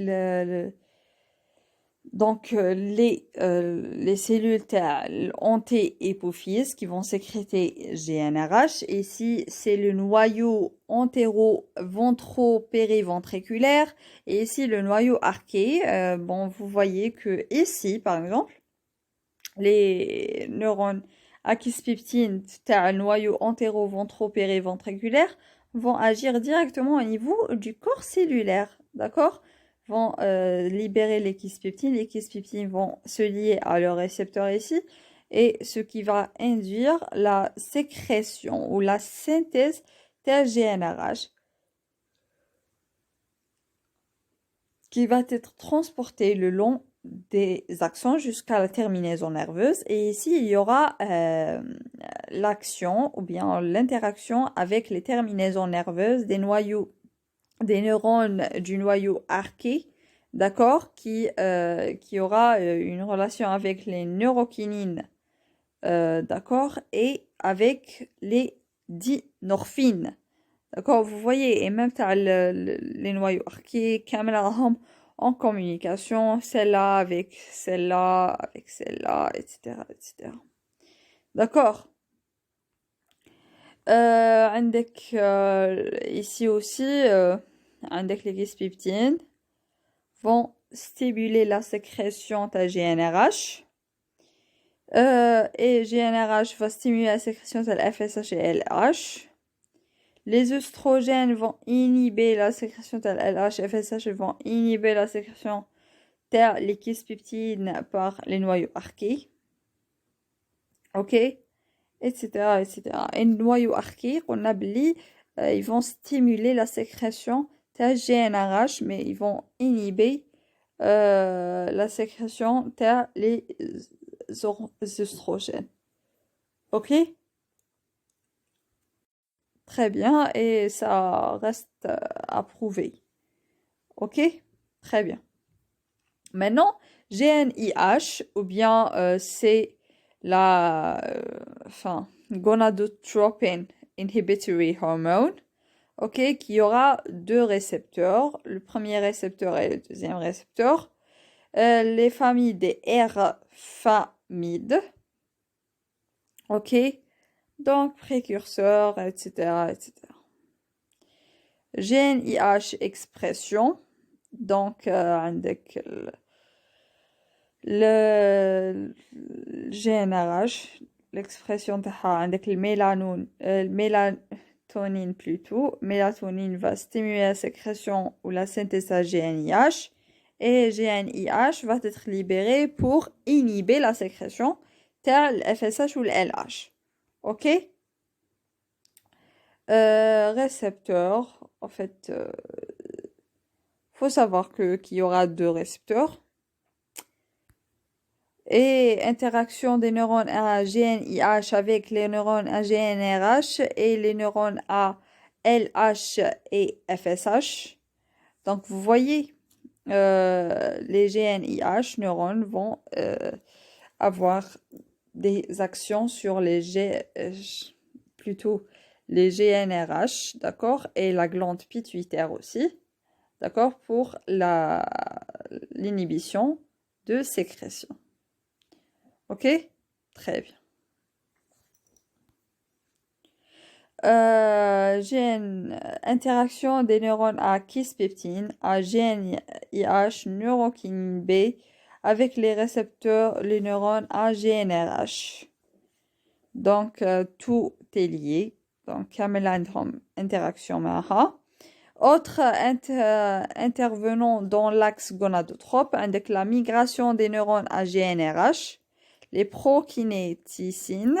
donc les cellules anté-épophyse qui vont sécréter GnRH. Ici, c'est le noyau antéro-ventro-périventriculaire et ici le noyau arché. Bon, vous voyez que ici, par exemple, les neurones à kiss peptine le noyau antéro-ventro-périventriculaire vont agir directement au niveau du corps cellulaire, d'accord? Vont libérer les kiss peptine vont se lier à leur récepteur ici et ce qui va induire la sécrétion ou la synthèse de GnRH qui va être transportée le long des axons jusqu'à la terminaison nerveuse et ici il y aura l'action ou bien l'interaction avec les terminaisons nerveuses des neurones du noyau arché, d'accord, qui aura une relation avec les neurokinines, d'accord, et avec les dynorphines, d'accord, vous voyez, et même les noyaux archés, en communication, celle-là avec celle-là, etc., etc. D'accord. عندك ici aussi عندك les kiss peptine vont stimuler la sécrétion de GnRH et GnRH va stimuler la sécrétion de FSH et LH. Les œstrogènes vont inhiber la sécrétion de LH et FSH vont inhiber la sécrétion de les kiss peptine par les noyaux archés. Ok, etc., etc. Et les noyaux archés, on a dit, ils vont stimuler la sécrétion de GnRH, mais ils vont inhiber la sécrétion de les œstrogènes. Ok? Très bien, et ça reste à prouver. Ok? Très bien. Maintenant, GNIH, ou bien c'est la gonadotropin inhibitory hormone, ok, qui aura deux récepteurs, le premier récepteur et le deuxième récepteur, les familles des R-famides, ok, donc précurseurs, etc., etc. GNIH expression, donc avec le GnRH, l'expression avec le mélatonine plutôt. Mélatonine va stimuler la sécrétion ou la synthèse de GNIH et GNIH va être libéré pour inhiber la sécrétion de le FSH ou le LH. Ok? Récepteurs, en fait, faut savoir qu'il y aura deux récepteurs. Et interaction des neurones AGNIH avec les neurones AGNRH et les neurones ALH et FSH. Donc, vous voyez, les GNIH, neurones, vont avoir des actions sur plutôt les GNRH, d'accord, et la glande pituitaire aussi, d'accord, pour l'inhibition de sécrétion. Ok? Très bien. Interaction des neurones à kispeptine, à GNIH, neurokinine B, avec les récepteurs, les neurones à GNRH. Donc, tout est lié. Donc, camélandrum, interaction maha. Autre intervenant dans l'axe gonadotrope, avec la migration des neurones à GNRH, les prokinéticines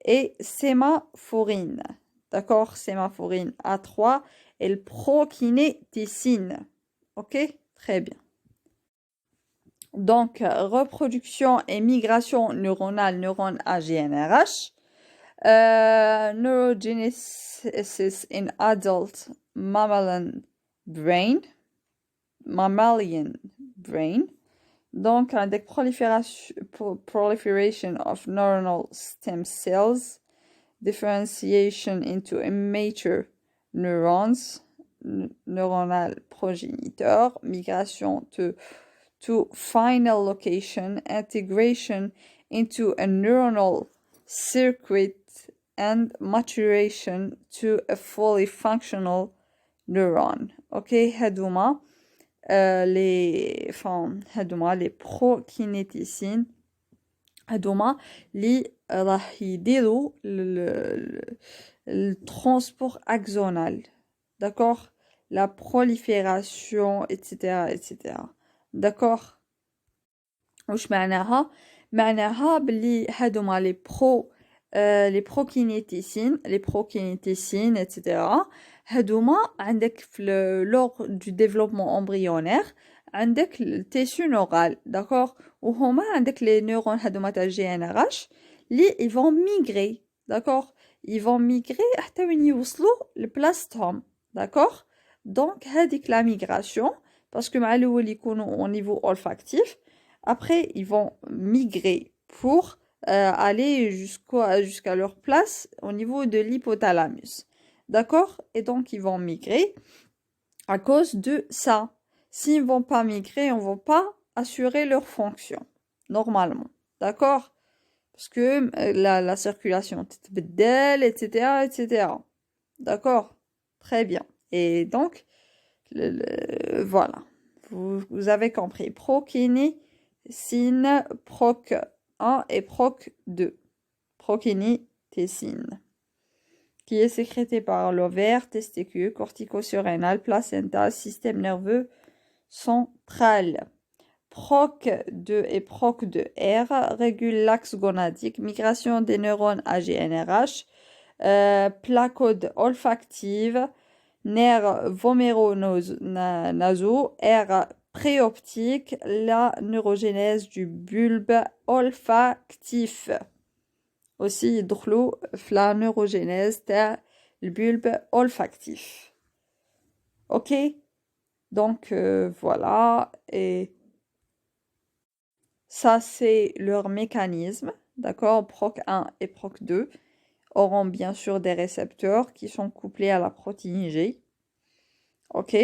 et sémaphorine. D'accord? Sémaphorine A3 et le prokinéticine. Ok? Très bien. Donc, reproduction et migration neuronale, neurone à GNRH. Neurogenesis in adult mammalian brain. Donc, avec proliferation of neuronal stem cells, differentiation into immature neurons, neuronal progenitor, migration to final location, integration into a neuronal circuit, and maturation to a fully functional neuron. Ok, هادوما les prokinéticines هادوما اللي راح يديروا le transport axonal, d'accord, la prolifération, etc. d'accord. واش معناها بلي هادوما les prokinéticines, etc. هادوما عندك lors du développement embryonnaire عندك التيسو نورال, d'accord, وهما عندك les neurones هادوما تاع GNRH اللي ils vont migrer, d'accord, ils vont migrer حتى وين يوصلوا لبلاصتهم, d'accord. donc هذيك la migration parce que مع الاول يكونوا au niveau olfactif, après ils vont migrer pour aller jusqu'à leur place au niveau de l'hypothalamus. D'accord? Et donc, ils vont migrer à cause de ça. S'ils ne vont pas migrer, on ne va pas assurer leur fonction, normalement. D'accord? Parce que la circulation t'tbdel, etc., etc. D'accord? Très bien. Et donc, voilà. Vous avez compris. Prokinécine, proc 1 et proc 2. Prokinéticine. Qui est sécrété par l'ovaire, testicule, cortico-surrénal, placenta, système nerveux central. Proc 2 et proc 2R régulent l'axe gonadique, migration des neurones à GNRH, placode olfactive, nerfs voméronasaux, air préoptique, la neurogénèse du bulbe olfactif. Aussi يدخلوا في la neurogénèse تاع البulbe olfactif. Ok, donc voilà, et ça c'est leur mécanisme, d'accord. Proc 1 et proc 2 auront bien sûr des récepteurs qui sont couplés à la protéine G, ok,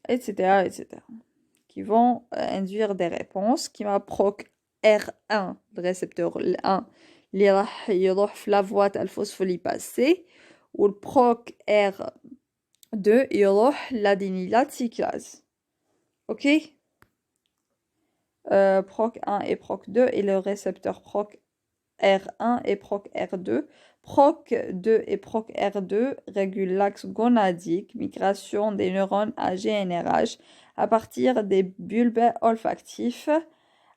etc., qui vont induire des réponses. qui m'a proc R1, le récepteur 1 اللي راح يروح في لافوا تاع الفوسفوليباز سي, والبروك ار 2 يروح لادينيلات سيكلاز. ok, proc 1 et proc 2 et le récepteur proc R1 et proc R2. Proc 2 et proc R2 régulent l'axe gonadique, migration des neurones à GNRH à partir des bulbes olfactifs,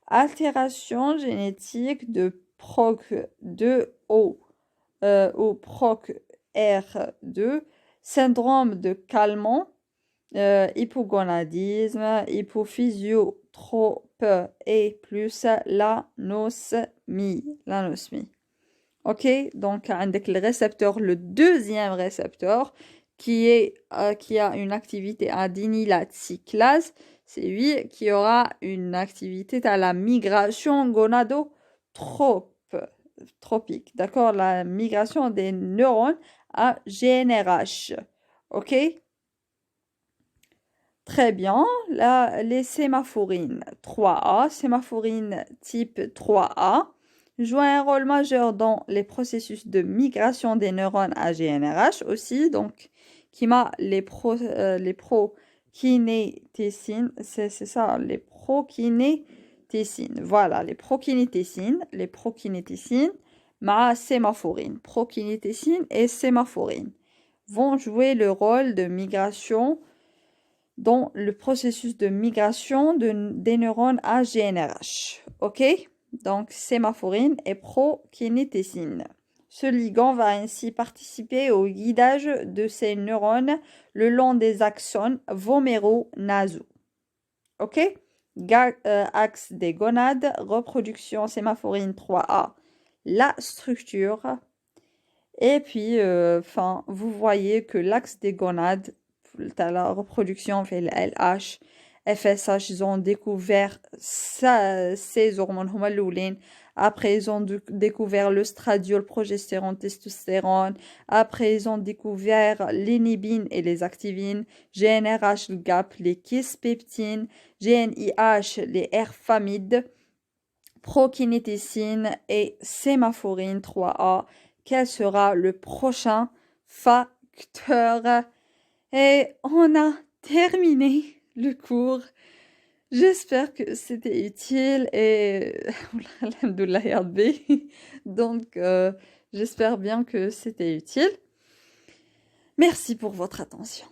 altération génétique de proc 2 au proc R2, syndrome de calmant, hypogonadisme, hypophysiotrope et plus l'anosmie. Ok, donc avec le récepteur, le deuxième récepteur qui a une activité adénylate cyclase, c'est lui qui aura une activité à la migration gonadotropique. D'accord, la migration des neurones à GNRH. Ok? Très bien. Là, les sémaphorines 3A, sémaphorine type 3A, jouent un rôle majeur dans les processus de migration des neurones à GNRH aussi. Donc, qui m'a les prokinétécines, c'est ça, les prokinétécines. Voilà, les prokinétécines, ma sémaphorine, prokinétécine et sémaphorine vont jouer le rôle de migration dans le processus de migration des neurones à GNRH. Ok? Donc, sémaphorine et prokinétécine. Ce ligand va ainsi participer au guidage de ces neurones le long des axones voméro-nasaux. Ok? Axe des gonades, reproduction sémaphorine 3A, la structure. Et puis, vous voyez que l'axe des gonades, la reproduction fait le LH, FSH, ils ont découvert ces hormones. Après, ils ont découvert le stradiol, progestérone, testostérone. Après, ils ont découvert l'inhibine et les activines. GNRH, le GAP, les kispeptines. GNIH, les R-famides. Prokinétécine et sémaphorine 3A. Quel sera le prochain facteur? Et on a terminé le cours. J'espère que c'était utile et donc j'espère bien que c'était utile. Merci pour votre attention.